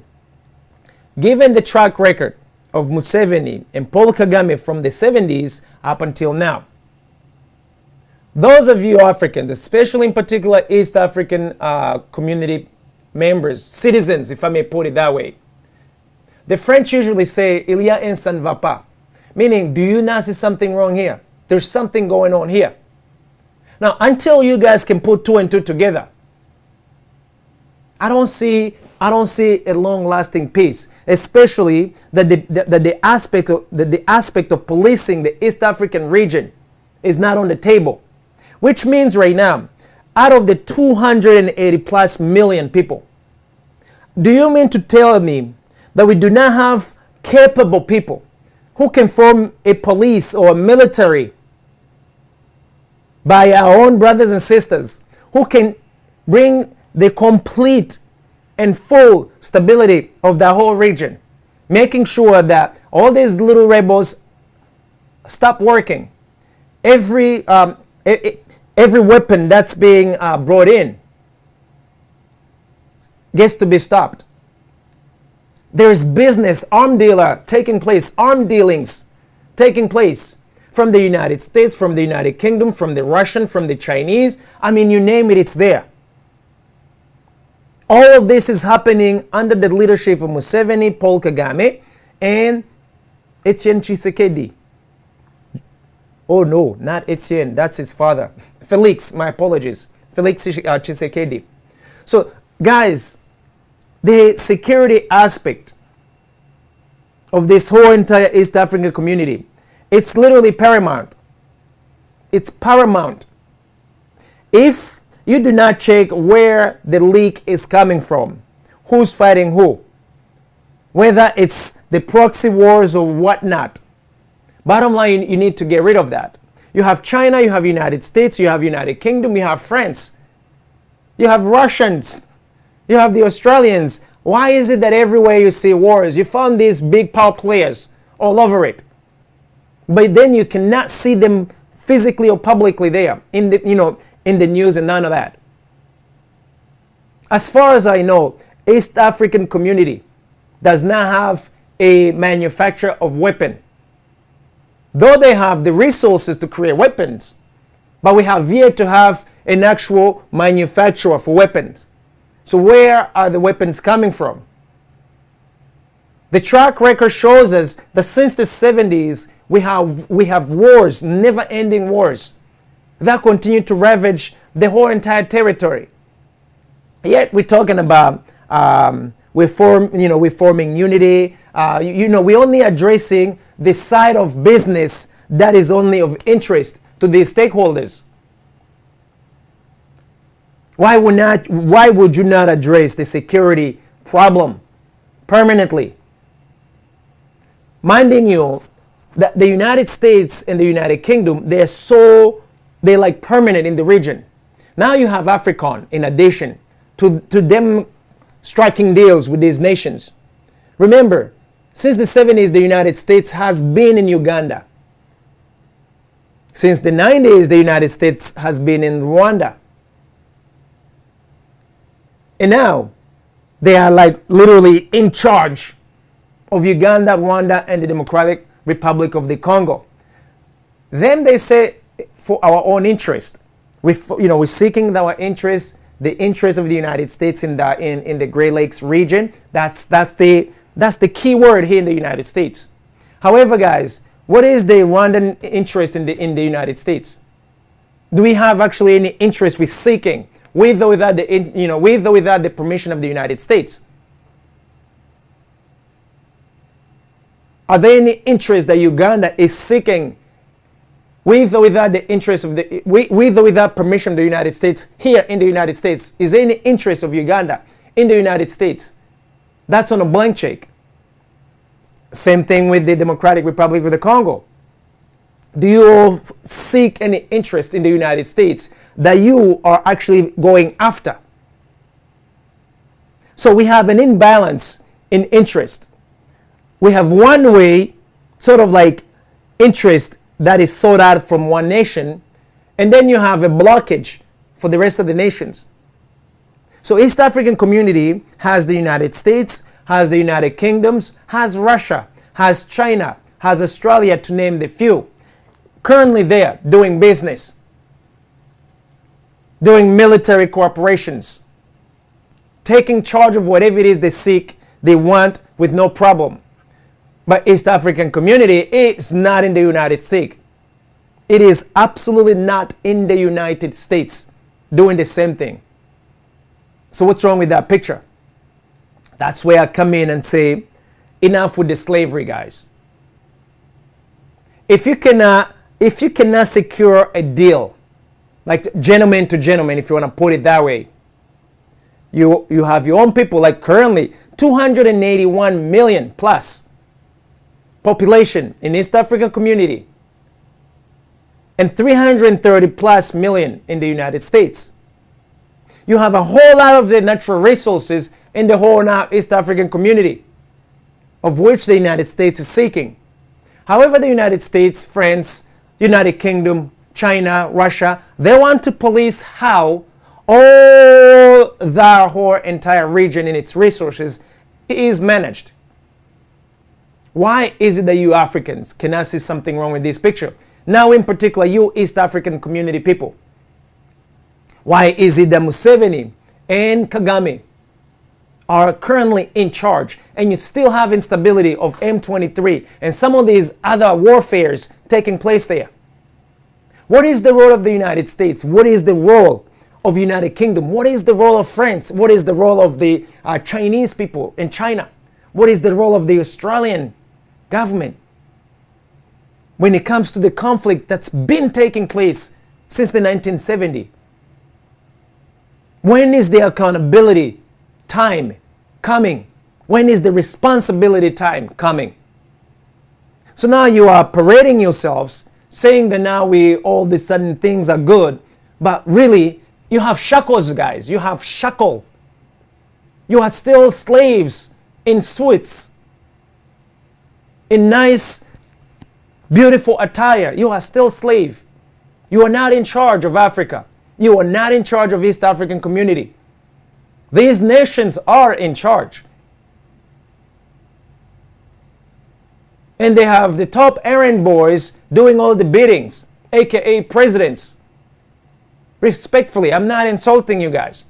given the track record of Museveni and Paul Kagame from the 70s up until now, those of you Africans, especially in particular East African community members, citizens, if I may put it that way, the French usually say, il y a un ça ne va pas, meaning, do you not see something wrong here? There's something going on here. Now, until you guys can put 2 and 2 together, I don't see a long-lasting peace, especially that the aspect of policing the East African region is not on the table, which means right now, out of the 280 plus million people, do you mean to tell me that we do not have capable people who can form a police or a military by our own brothers and sisters who can bring the complete and full stability of the whole region, making sure that all these little rebels stop working. Every weapon that's being brought in gets to be stopped. There is business, arm dealings taking place from the United States, from the United Kingdom, from the Russian, from the Chinese. I mean, you name it, it's there. All of this is happening under the leadership of Museveni, Paul Kagame, and Etienne Tshisekedi. Oh no, not Etienne, that's his father. Felix, my apologies. Felix Tshisekedi. So, guys, the security aspect of this whole entire East African community, it's literally paramount. It's paramount. If you do not check where the leak is coming from, who's fighting who, whether it's the proxy wars or whatnot, bottom line, you need to get rid of that. You have China, you have United States, you have United Kingdom, you have France, you have Russians, you have the Australians. Why is it that everywhere you see wars, you found these big power players all over it, but then you cannot see them physically or publicly there in the, in the news and none of that? As far as I know, East African community does not have a manufacturer of weapon. Though they have the resources to create weapons, but we have yet to have an actual manufacturer for weapons. So where are the weapons coming from? The track record shows us that since the 70s, we have wars, never-ending wars, that continue to ravage the whole entire territory. Yet we're talking about we're forming unity. We're only addressing the side of business that is only of interest to these stakeholders. Why would you not address the security problem permanently? Minding you that the United States and the United Kingdom, they're like permanent in the region. Now you have AFRICON in addition to them striking deals with these nations. Remember, since the 70s, the United States has been in Uganda. Since the 90s, the United States has been in Rwanda. And now, they are like literally in charge of Uganda, Rwanda, and the Democratic Republic of the Congo. Then they say, for our own interest, we're seeking our interest, the interest of the United States in the Great Lakes region. That's the key word here in the United States. However, guys, what is the Rwandan interest in the United States? Do we have actually any interest with seeking, with or without the permission of the United States? Are there any interest that Uganda is seeking, with or without the interest of with or without permission of the United States here in the United States? Is there any interest of Uganda in the United States? That's on a blank check. Same thing with the Democratic Republic of the Congo. Do you seek any interest in the United States that you are actually going after? So we have an imbalance in interest. We have one way, sort of like interest that is sought out from one nation, and then you have a blockage for the rest of the nations. So East African community has the United States, has the United Kingdoms, has Russia, has China, has Australia, to name the few, currently there doing business, doing military cooperations, taking charge of whatever it is they seek, they want, with no problem. But East African community is not in the United States. It is absolutely not in the United States doing the same thing. So what's wrong with that picture? That's where I come in and say, enough with the slavery, guys. If you cannot secure a deal, like gentleman to gentleman, if you want to put it that way, you have your own people, like currently 281 million plus population in East African community, and 330 plus million in the United States. You have a whole lot of the natural resources in the whole East African community, of which the United States is seeking. However, the United States, France, United Kingdom, China, Russia, they want to police how all the whole entire region and its resources is managed. Why is it that you Africans cannot see something wrong with this picture? Now in particular, you East African community people. Why is it that Museveni and Kagame are currently in charge and you still have instability of M23 and some of these other warfares taking place there? What is the role of the United States? What is the role of United Kingdom? What is the role of France? What is the role of the Chinese people in China? What is the role of the Australian government when it comes to the conflict that's been taking place since the 1970s? When is the accountability time coming? When is the responsibility time coming? So now you are parading yourselves, saying that now all of a sudden things are good, but really you have shackles, guys. You have shackled. You are still slaves in suits, in nice, beautiful attire. You are still slave. You are not in charge of Africa. You are not in charge of East African community. These nations are in charge. And they have the top errand boys doing all the biddings, aka presidents. Respectfully, I'm not insulting you guys.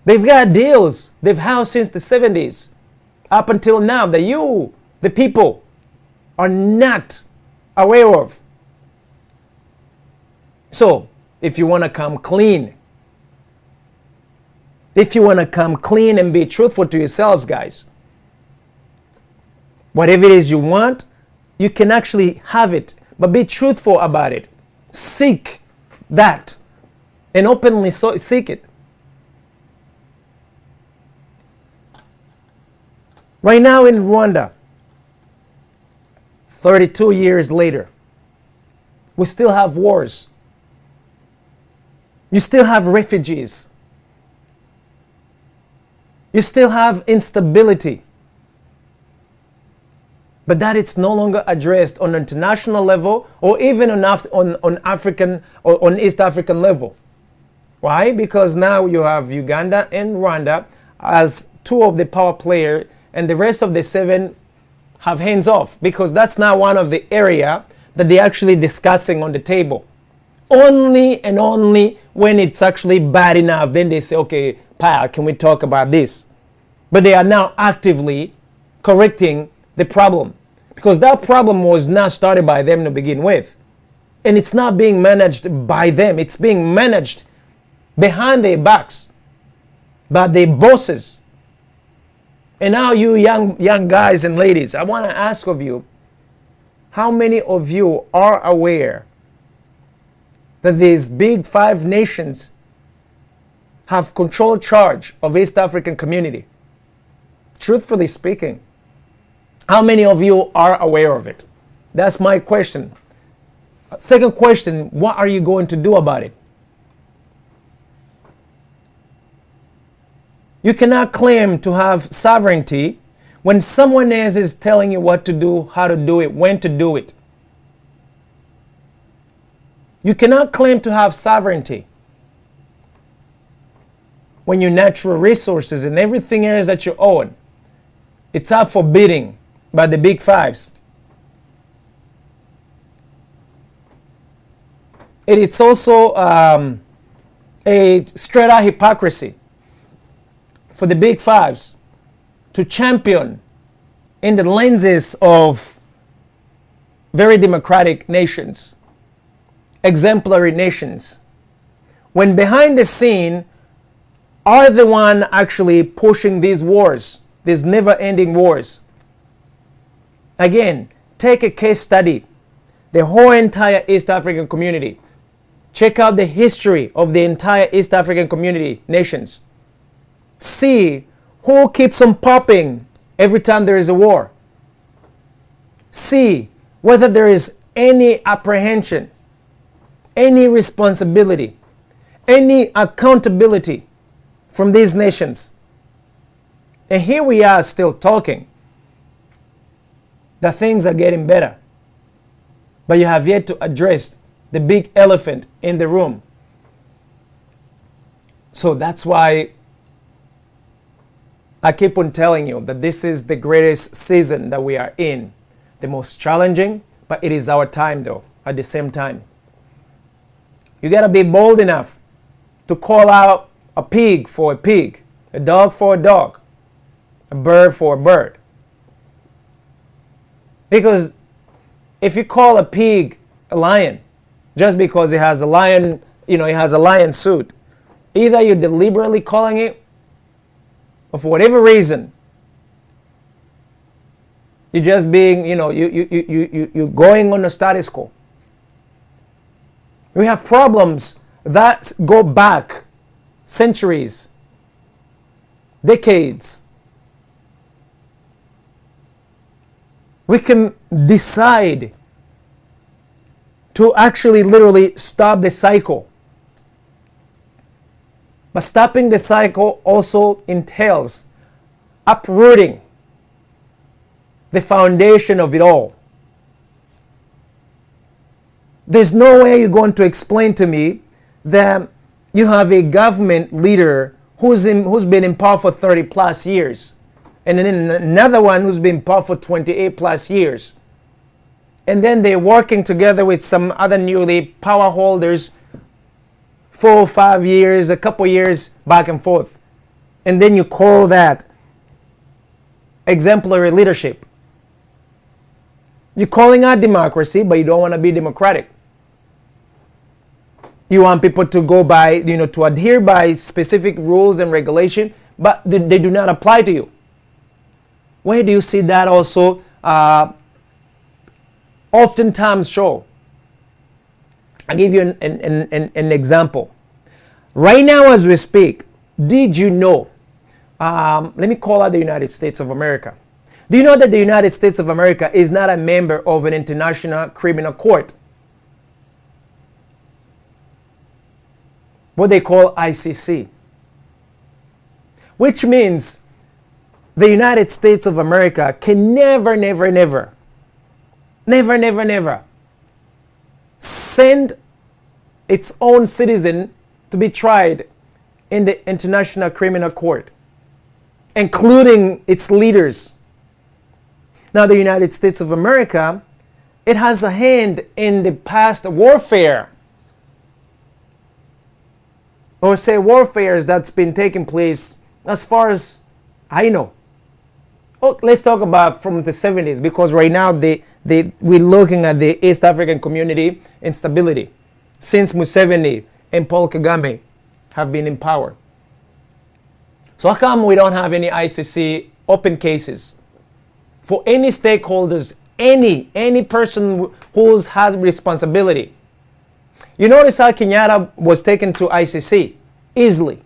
They've got deals they've had since the 70s up until now that you, the people, are not aware of. So, if you want to come clean, and be truthful to yourselves, guys, whatever it is you want, you can actually have it, but be truthful about it. Seek that and openly seek it. Right now in Rwanda, 32 years later, we still have wars. You still have refugees. You still have instability. But that it's no longer addressed on international level or even on African or on East African level. Why? Because now you have Uganda and Rwanda as two of the power players, and the rest of the 7 have hands off, because that's now one of the area that they're actually discussing on the table. Only and only when it's actually bad enough, then they say, okay, pal, can we talk about this? But they are now actively correcting the problem, because that problem was not started by them to begin with. And it's not being managed by them. It's being managed behind their backs by their bosses. And now you young guys and ladies, I want to ask of you, how many of you are aware that these big 5 nations have control charge of East African community? Truthfully speaking, how many of you are aware of it? That's my question. Second question, what are you going to do about it? You cannot claim to have sovereignty when someone else is telling you what to do, how to do it, when to do it. You cannot claim to have sovereignty when your natural resources and everything else that you own, it's up for bidding by the big 5s. It's also a straight out hypocrisy for the big 5s to champion in the lenses of very democratic nations, exemplary nations, when behind the scene are the one actually pushing these wars, these never-ending wars. Again, take a case study, the whole entire East African community. Check out the history of the entire East African community nations. See who keeps on popping every time there is a war. See whether there is any apprehension, any responsibility, any accountability from these nations. And here we are still talking that things are getting better. But you have yet to address the big elephant in the room. So that's why I keep on telling you that this is the greatest season that we are in. The most challenging, But it is our time, though, at the same time. You got to be bold enough to call out a pig for a pig, a dog for a dog, a bird for a bird. Because if you call a pig a lion, just because it has a lion, it has a lion suit, either you're deliberately calling it, or for whatever reason, you're just being, you're going on the status quo. We have problems that go back centuries, decades. We can decide to actually literally stop the cycle. But stopping the cycle also entails uprooting the foundation of it all. There's no way you're going to explain to me that you have a government leader who's been in power for 30 plus years, and then another one who's been in power for 28 plus years. And then they're working together with some other newly power holders 4 or 5 years, a couple years back and forth. And then you call that exemplary leadership. You're calling out democracy, but you don't want to be democratic. You want people to go by, to adhere by specific rules and regulation, but they do not apply to you. Where do you see that also oftentimes show? I'll give you an example. Right now as we speak, did you know, let me call out the United States of America. Do you know that the United States of America is not a member of an international criminal court? What they call ICC. Which means the United States of America can never send its own citizen to be tried in the International Criminal Court, including its leaders. Now, the United States of America, it has a hand in the past warfare, or say warfares that's been taking place as far as I know. Oh, let's talk about from the 70s, because right now we're looking at the East African community instability since Museveni and Paul Kagame have been in power. So how come we don't have any ICC open cases for any stakeholders, any person who has responsibility? You notice how Kenyatta was taken to ICC easily,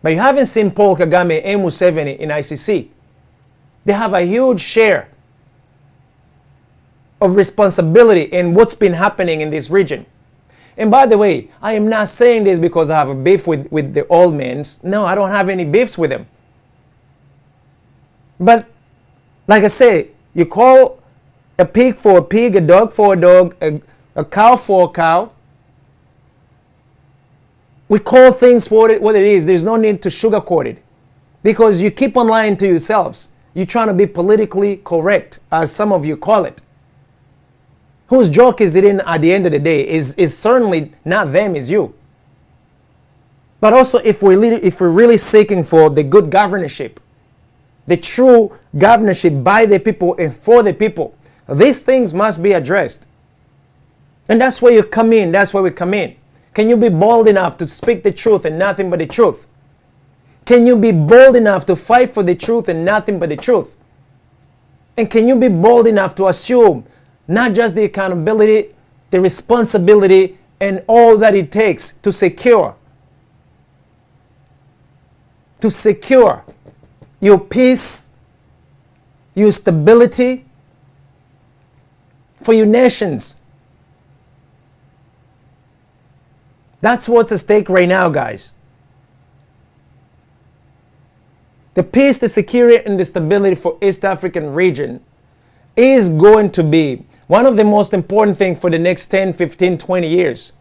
but you haven't seen Paul Kagame and Museveni in ICC. They have a huge share of responsibility in what's been happening in this region. And by the way, I am not saying this because I have a beef with the old men. No, I don't have any beefs with them. But like I say, you call a pig for a pig, a dog for a dog, a cow for a cow. We call things for what it is. There's no need to sugarcoat it, because you keep on lying to yourselves. You're trying to be politically correct, as some of you call it. Whose joke is it in at the end of the day? Is certainly not them, it's you. But also, if we're really seeking for the good governorship, the true governorship by the people and for the people, these things must be addressed. And that's where you come in. That's where we come in. Can you be bold enough to speak the truth and nothing but the truth? Can you be bold enough to fight for the truth and nothing but the truth? And can you be bold enough to assume not just the accountability, the responsibility, and all that it takes to secure your peace, your stability for your nations? That's what's at stake right now, guys. The peace, the security, and the stability for East African region is going to be one of the most important things for the next 10, 15, 20 years.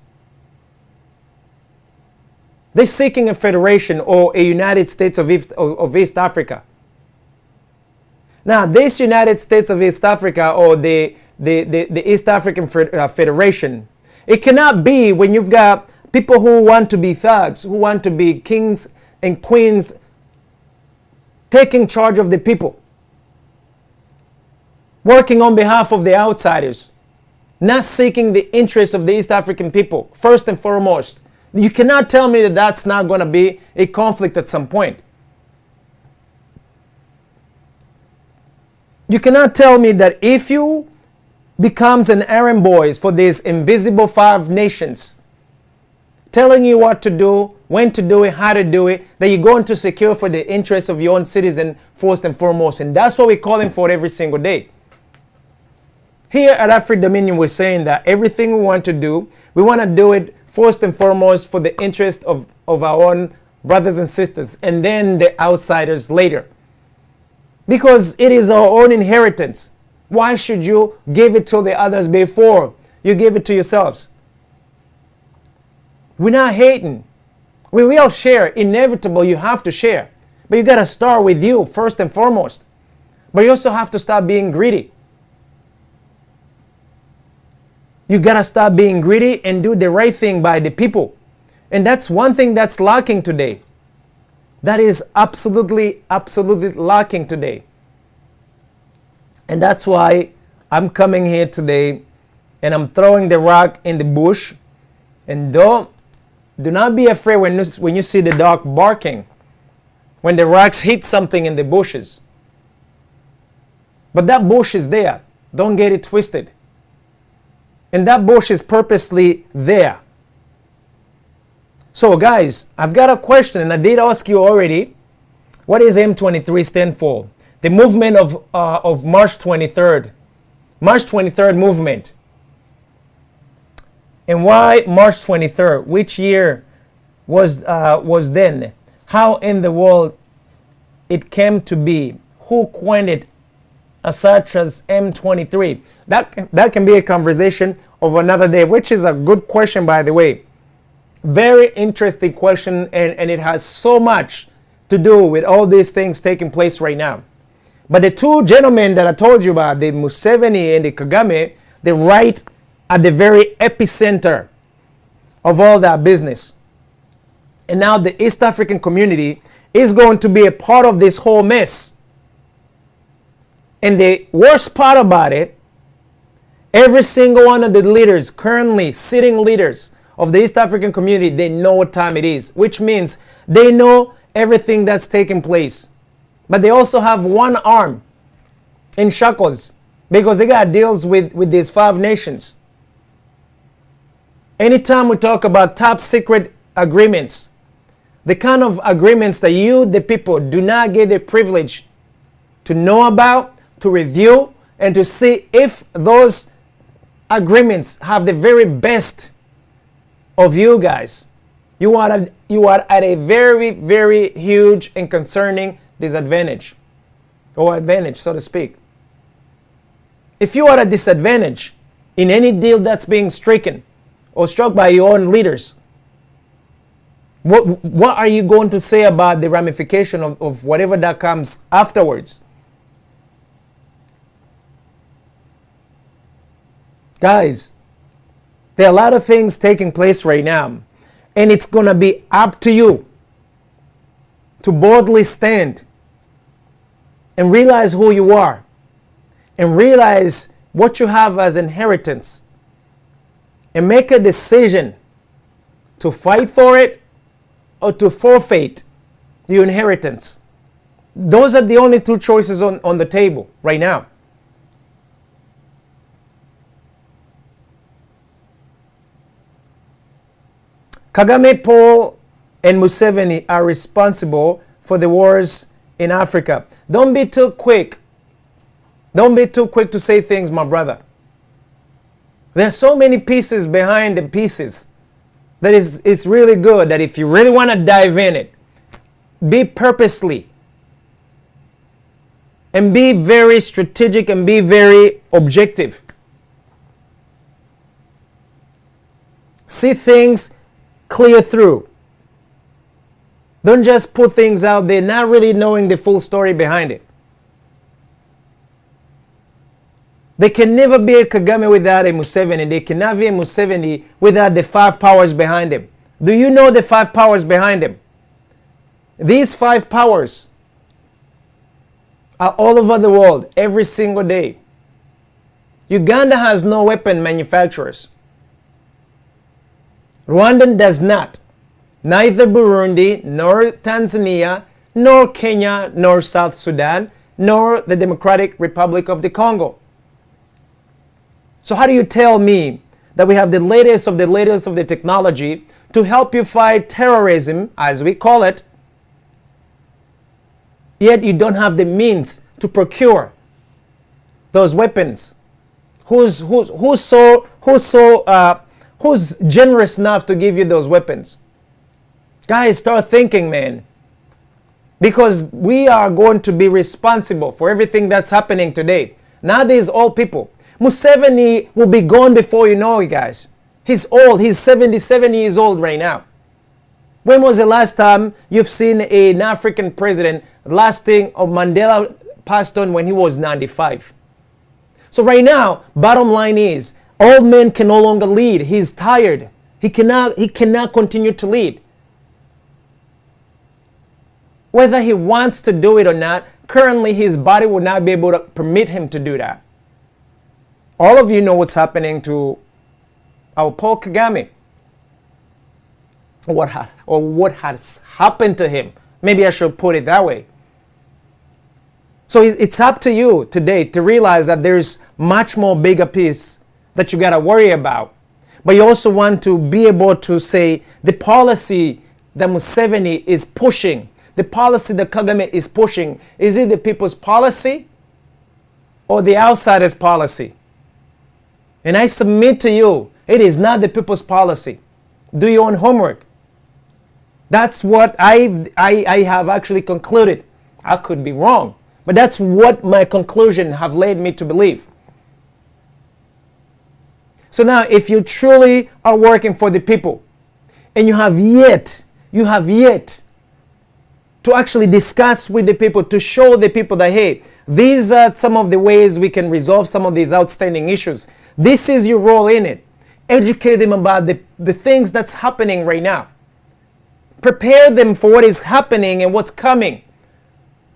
They're seeking a federation or a United States of East Africa. Now, this United States of East Africa, or the the East African Federation. It cannot be when you've got people who want to be thugs, who want to be kings and queens, taking charge of the people, working on behalf of the outsiders, not seeking the interests of the East African people, first and foremost. You cannot tell me that that's not going to be a conflict at some point. You cannot tell me that if you becomes an errand boy for these invisible 5 nations, telling you what to do, when to do it, how to do it, that you're going to secure for the interests of your own citizen first and foremost. And that's what we're calling for every single day. Here at Afri Dominion, we're saying that everything we want to do, we want to do it first and foremost for the interest of our own brothers and sisters, and then the outsiders later. Because it is our own inheritance. Why should you give it to the others before you give it to yourselves? We're not hating. We will share. Inevitable, you have to share. But you got to start with you first and foremost. But you also have to stop being greedy. You got to stop being greedy and do the right thing by the people. And that's one thing that's lacking today. That is absolutely lacking today. And that's why I'm coming here today and I'm throwing the rock in the bush. And do not be afraid when you see the dog barking, when the rocks hit something in the bushes. But that bush is there. Don't get it twisted. And that bush is purposely there. So guys, I've got a question, and I did ask you already. What does M23 stand for? The movement of March 23rd. March 23rd movement. And why March 23rd? Which year was then? How in the world it came to be? Who coined it as such as M23? That can be a conversation of another day, which is a good question, by the way. Very interesting question, and it has so much to do with all these things taking place right now. But the 2 gentlemen that I told you about, the Museveni and the Kagame, they're right at the very epicenter of all that business. And now the East African community is going to be a part of this whole mess. And the worst part about it, every single one of the leaders, currently sitting leaders of the East African community, they know what time it is, which means they know everything that's taking place. But they also have one arm in shackles because they got deals with these 5 nations. Anytime we talk about top secret agreements, the kind of agreements that you, the people, do not get the privilege to know about, to review, and to see if those agreements have the very best of you guys. You are at a very, very huge and concerning disadvantage, or advantage, so to speak. If you are at a disadvantage in any deal that's being stricken or struck by your own leaders, what are you going to say about the ramification of whatever that comes afterwards? Guys, there are a lot of things taking place right now, and it's going to be up to you to boldly stand and realize who you are and realize what you have as inheritance and make a decision to fight for it or to forfeit your inheritance. Those are the only 2 choices on the table right now. Kagame, Paul, and Museveni are responsible for the wars in Africa. Don't be too quick. Don't be too quick to say things, my brother. There's so many pieces behind the pieces that it's really good that if you really want to dive in it, be purposely and be very strategic and be very objective. See things clear through. Don't just put things out there not really knowing the full story behind it. They can never be a Kagame without a Museveni. They cannot be a Museveni without the 5 powers behind him. Do you know the 5 powers behind him? These 5 powers are all over the world every single day. Uganda has no weapon manufacturers. Rwanda does not. Neither Burundi, nor Tanzania, nor Kenya, nor South Sudan, nor the Democratic Republic of the Congo. So how do you tell me that we have the latest of the technology to help you fight terrorism, as we call it, yet you don't have the means to procure those weapons? Who's generous enough to give you those weapons? Guys, start thinking, man. Because we are going to be responsible for everything that's happening today. Nowadays, all people. Museveni will be gone before you know it, guys. He's old. He's 77 years old right now. When was the last time you've seen an African president? Last thing of Mandela passed on when he was 95. So right now, bottom line is, old men can no longer lead. He's tired. He cannot continue to lead. Whether he wants to do it or not, currently his body will not be able to permit him to do that. All of you know what's happening to our Paul Kagame. What has happened to him. Maybe I should put it that way. So it's up to you today to realize that there's much more bigger piece that you got to worry about. But you also want to be able to say the policy that Museveni is pushing, the policy that Kagame is pushing, is it the people's policy or the outsiders' policy? And I submit to you, it is not the people's policy. Do your own homework. That's what I have actually concluded. I could be wrong, but that's what my conclusion have led me to believe. So now, if you truly are working for the people, and you have yet to actually discuss with the people, to show the people that, hey, these are some of the ways we can resolve some of these outstanding issues. This is your role in it. Educate them about the things that's happening right now. Prepare them for what is happening and what's coming,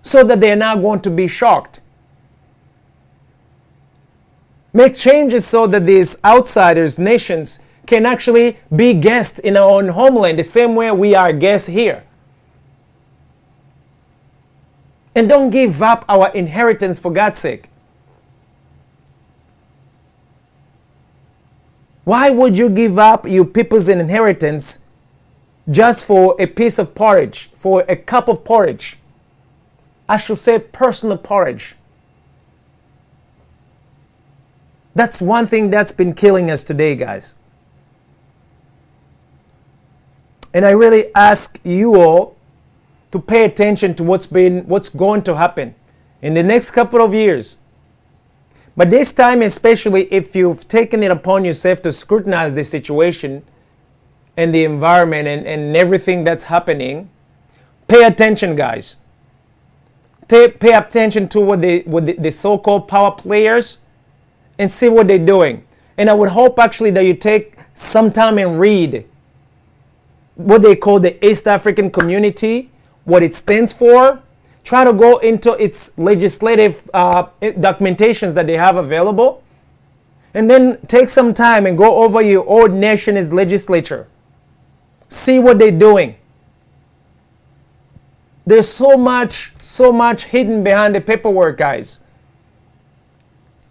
so that they're not going to be shocked. Make changes so that these outsiders, nations, can actually be guests in our own homeland, the same way we are guests here. And don't give up our inheritance, for God's sake. Why would you give up your people's inheritance just for a piece of porridge, for a cup of porridge? I should say personal porridge. That's one thing that's been killing us today, guys. And I really ask you all to pay attention to what's going to happen in the next couple of years. But this time, especially if you've taken it upon yourself to scrutinize the situation and the environment and everything that's happening, pay attention, guys. Pay attention to what the so-called power players, and see what they're doing. And I would hope actually that you take some time and read what they call the East African Community, what it stands for. Try to go into its legislative documentations that they have available. And then take some time and go over your own nation's legislature. See what they're doing. There's so much hidden behind the paperwork, guys.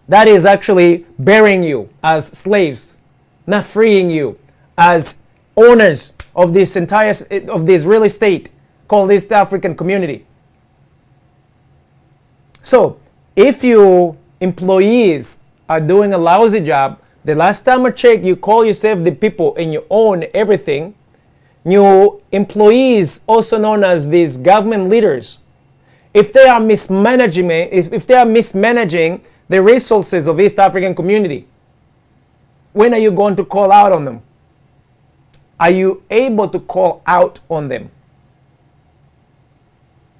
That is actually burying you as slaves, not freeing you as owners of this real estate called East African Community. So, if you employees are doing a lousy job, the last time I checked, you call yourself the people and you own everything. New employees, also known as these government leaders, if they are mismanaging, if they are mismanaging the resources of East African Community, when are you going to call out on them? Are you able to call out on them?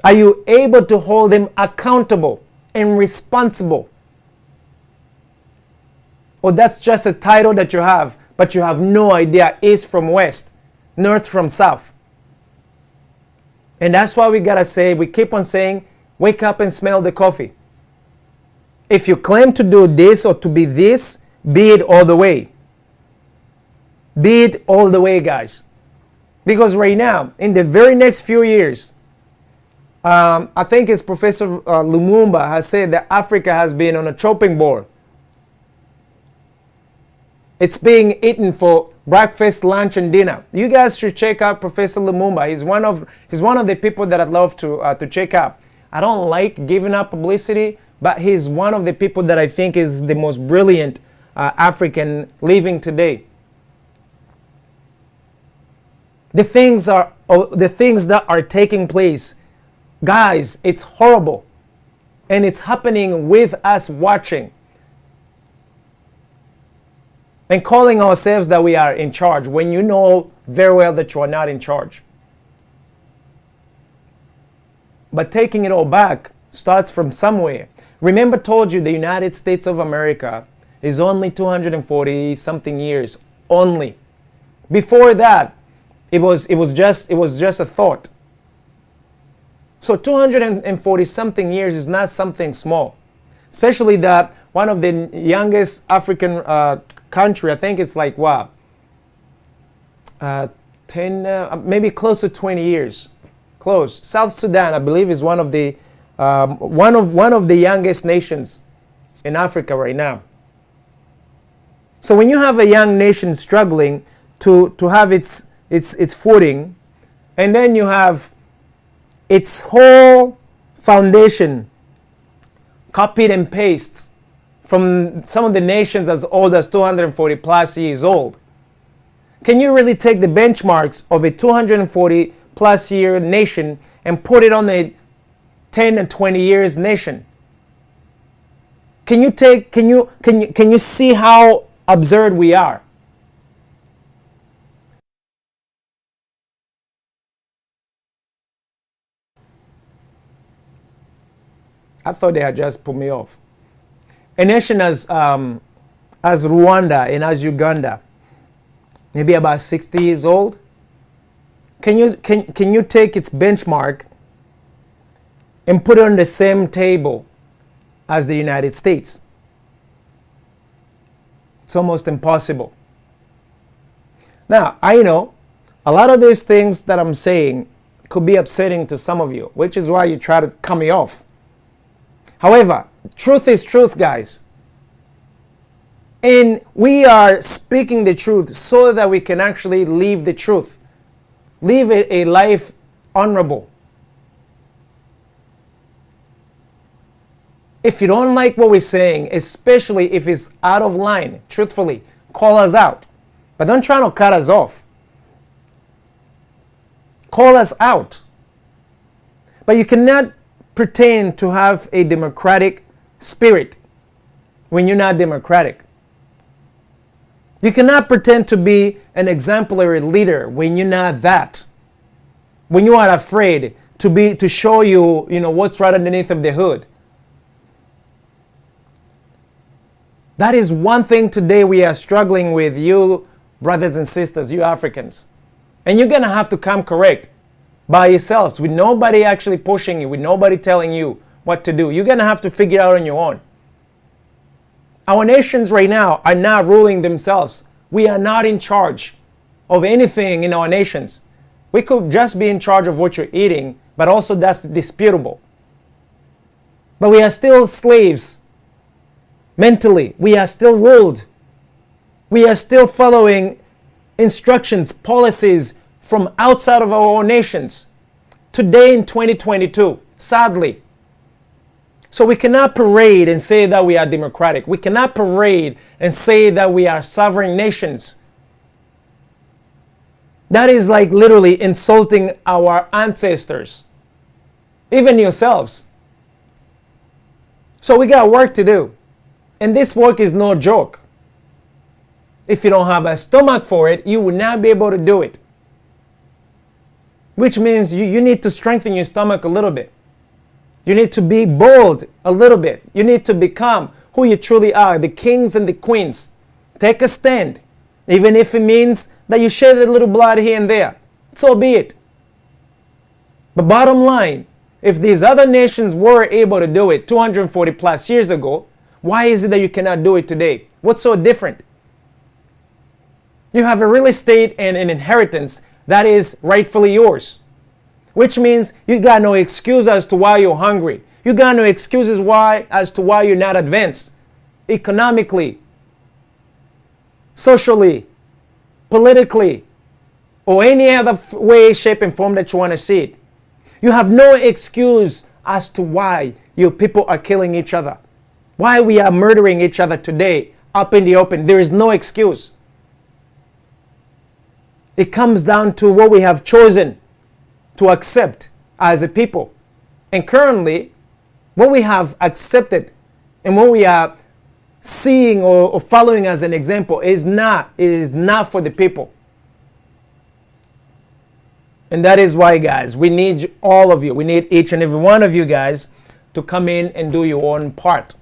Are you able to hold them accountable and responsible? or that's just a title that you have, but you have no idea east from west, north from south. And that's why we gotta say, we keep on saying, wake up and smell the coffee. If you claim to do this or to be this, be it all the way. Be it all the way, guys. Because right now, in the very next few years, I think it's Professor Lumumba has said that Africa has been on a chopping board. It's being eaten for breakfast, lunch, and dinner. You guys should check out Professor Lumumba. He's one of the people that I'd love to check out. I don't like giving up publicity, but he's one of the people that I think is the most brilliant African living today. The things that are taking place, guys, it's horrible. And it's happening with us watching. And calling ourselves that we are in charge when you know very well that you are not in charge. But taking it all back starts from somewhere. Remember, I told you the United States of America is only 240 something years only. Before that, it was just a thought. So 240 something years is not something small, especially that one of the youngest African country, I think it's like what, 10, maybe close to 20 years, close. South Sudan, I believe, is one of the youngest nations in Africa right now. So when you have a young nation struggling to have its footing, and then you have its whole foundation copied and pasted from some of the nations as old as 240 plus years old. Can you really take the benchmarks of a 240 plus year nation and put it on a 10 and 20 years nation? Can you see how absurd we are? I thought they had just put me off. A nation as Rwanda and as Uganda, maybe about 60 years old. Can you take its benchmark and put it on the same table as the United States? It's almost impossible. Now, I know a lot of these things that I'm saying could be upsetting to some of you, which is why you try to cut me off. However, truth is truth, guys. And we are speaking the truth so that we can actually live the truth. Live a life honorable. If you don't like what we're saying, especially if it's out of line, truthfully, call us out. But don't try to cut us off. Call us out. But you cannot pretend to have a democratic spirit when you're not democratic. You cannot pretend to be an exemplary leader when you're not that. When you are afraid to show you what's right underneath of the hood. That is one thing today we are struggling with, you brothers and sisters, you Africans. And you're going to have to come correct by yourselves, with nobody actually pushing you, with nobody telling you what to do. You're going to have to figure it out on your own. Our nations right now are not ruling themselves. We are not in charge of anything in our nations. We could just be in charge of what you're eating, but also that's disputable. But we are still slaves. Mentally, we are still ruled. We are still following instructions, policies from outside of our own nations. Today in 2022, sadly. So we cannot parade and say that we are democratic. We cannot parade and say that we are sovereign nations. That is like literally insulting our ancestors, even yourselves. So we got work to do. And this work is no joke. If you don't have a stomach for it, you will not be able to do it. Which means you need to strengthen your stomach a little bit. You need to be bold a little bit. You need to become who you truly are, the kings and the queens take a stand, even if it means that you shed a little blood here and there. So be it. But bottom line, if these other nations were able to do it 240 plus years ago, why is it that you cannot do it today? What's so different? You have a real estate and an inheritance that is rightfully yours, which means you got no excuse as to why you're hungry. You got no excuses as to why you're not advanced economically, socially, politically, or any other way, shape, and form that you want to see it. You have no excuse as to why your people are killing each other, why we are murdering each other today up in the open. There is no excuse. It comes down to what we have chosen to accept as a people. And currently, what we have accepted and what we are seeing or following as an example is not for the people. And that is why, guys, we need all of you. We need each and every one of you guys to come in and do your own part.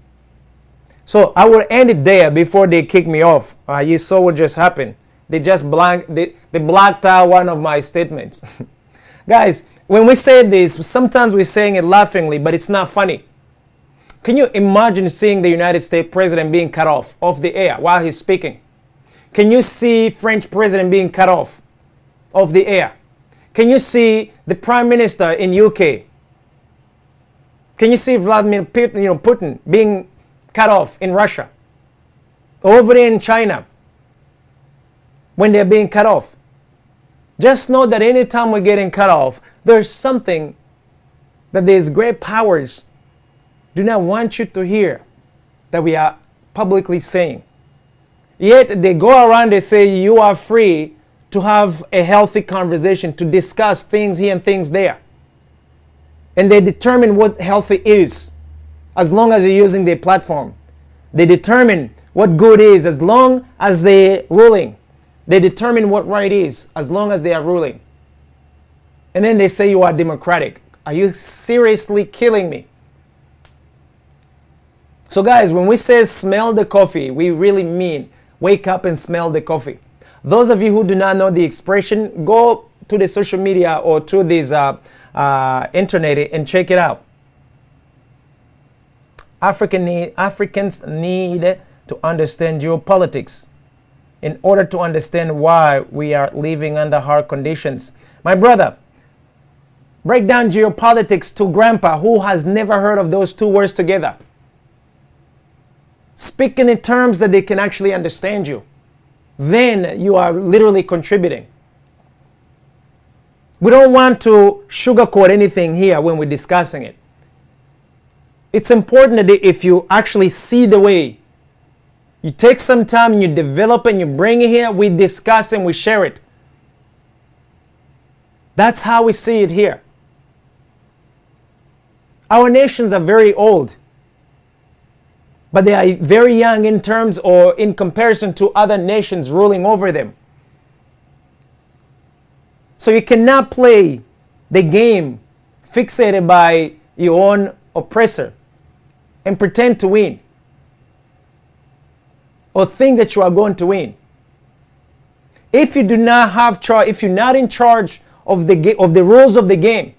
So I will end it there before they kick me off. You saw what just happened. They just they blacked out one of my statements. Guys, when we say this, sometimes we're saying it laughingly, but it's not funny. Can you imagine seeing the United States president being cut off the air while he's speaking? Can you see French president being cut off the air? Can you see the prime minister in UK? Can you see Vladimir Putin being cut off in Russia? Over there in China, when they're being cut off? Just know that anytime we're getting cut off, there's something that these great powers do not want you to hear that we are publicly saying. Yet they go around, they say you are free to have a healthy conversation, to discuss things here and things there. And they determine what healthy is as long as you're using their platform. They determine what good is as long as they're ruling. They determine what right is as long as they are ruling. And then they say you are democratic. Are you seriously killing me? So guys, when we say smell the coffee, we really mean wake up and smell the coffee. Those of you who do not know the expression, go to the social media or to this internet and check it out. Africans need to understand geopolitics in order to understand why we are living under hard conditions. My brother, break down geopolitics to grandpa who has never heard of those two words together. Speaking in terms that they can actually understand you. Then you are literally contributing. We don't want to sugarcoat anything here when we're discussing it. It's important that if you actually see the way, you take some time and you develop and you bring it here, we discuss and we share it. That's how we see it here. Our nations are very old, but they are very young in terms or in comparison to other nations ruling over them. So you cannot play the game fixated by your own oppressor and pretend to win or think that you are going to win. If you do not have charge, if you're not in charge of the rules of the game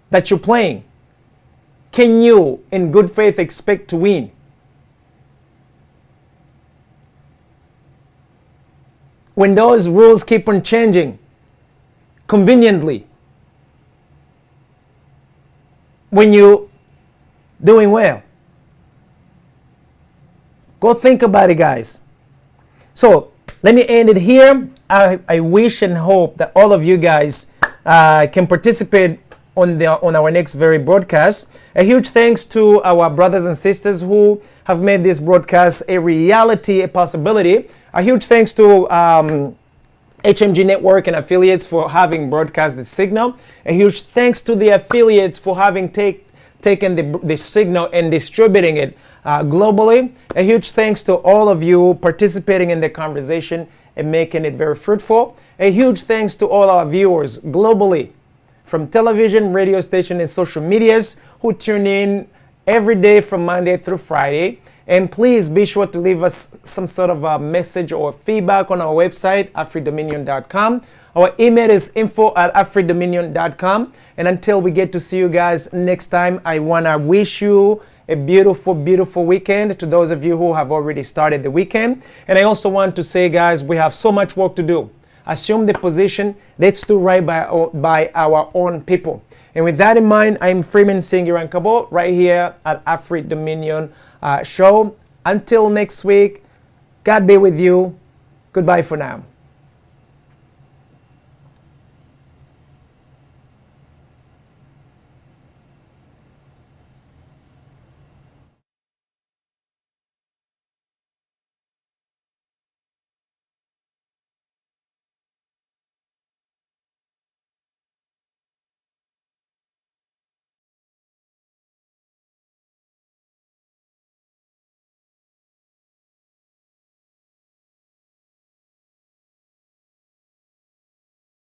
that you're playing, can you, in good faith, expect to win? When those rules keep on changing conveniently, when you're doing well. Go think about it, guys. So let me end it here. I wish and hope that all of you guys can participate on our next very broadcast. A huge thanks to our brothers and sisters who have made this broadcast a reality, a possibility. A huge thanks to HMG Network and affiliates for having broadcast the signal. A huge thanks to the affiliates for having taken the signal and distributing it globally. A huge thanks to all of you participating in the conversation and making it very fruitful. A huge thanks to all our viewers globally, from television, radio station, and social medias who tune in every day from Monday through Friday. And please be sure to leave us some sort of a message or feedback on our website, afridominion.com. Our email is info@afridominion.com. And until we get to see you guys next time, I want to wish you a beautiful, beautiful weekend to those of you who have already started the weekend. And I also want to say, guys, we have so much work to do. Assume the position. Let's do right by our own people. And with that in mind, I'm Freeman Singirankabo right here at Afri Dominion show. Until next week, God be with you. Goodbye for now.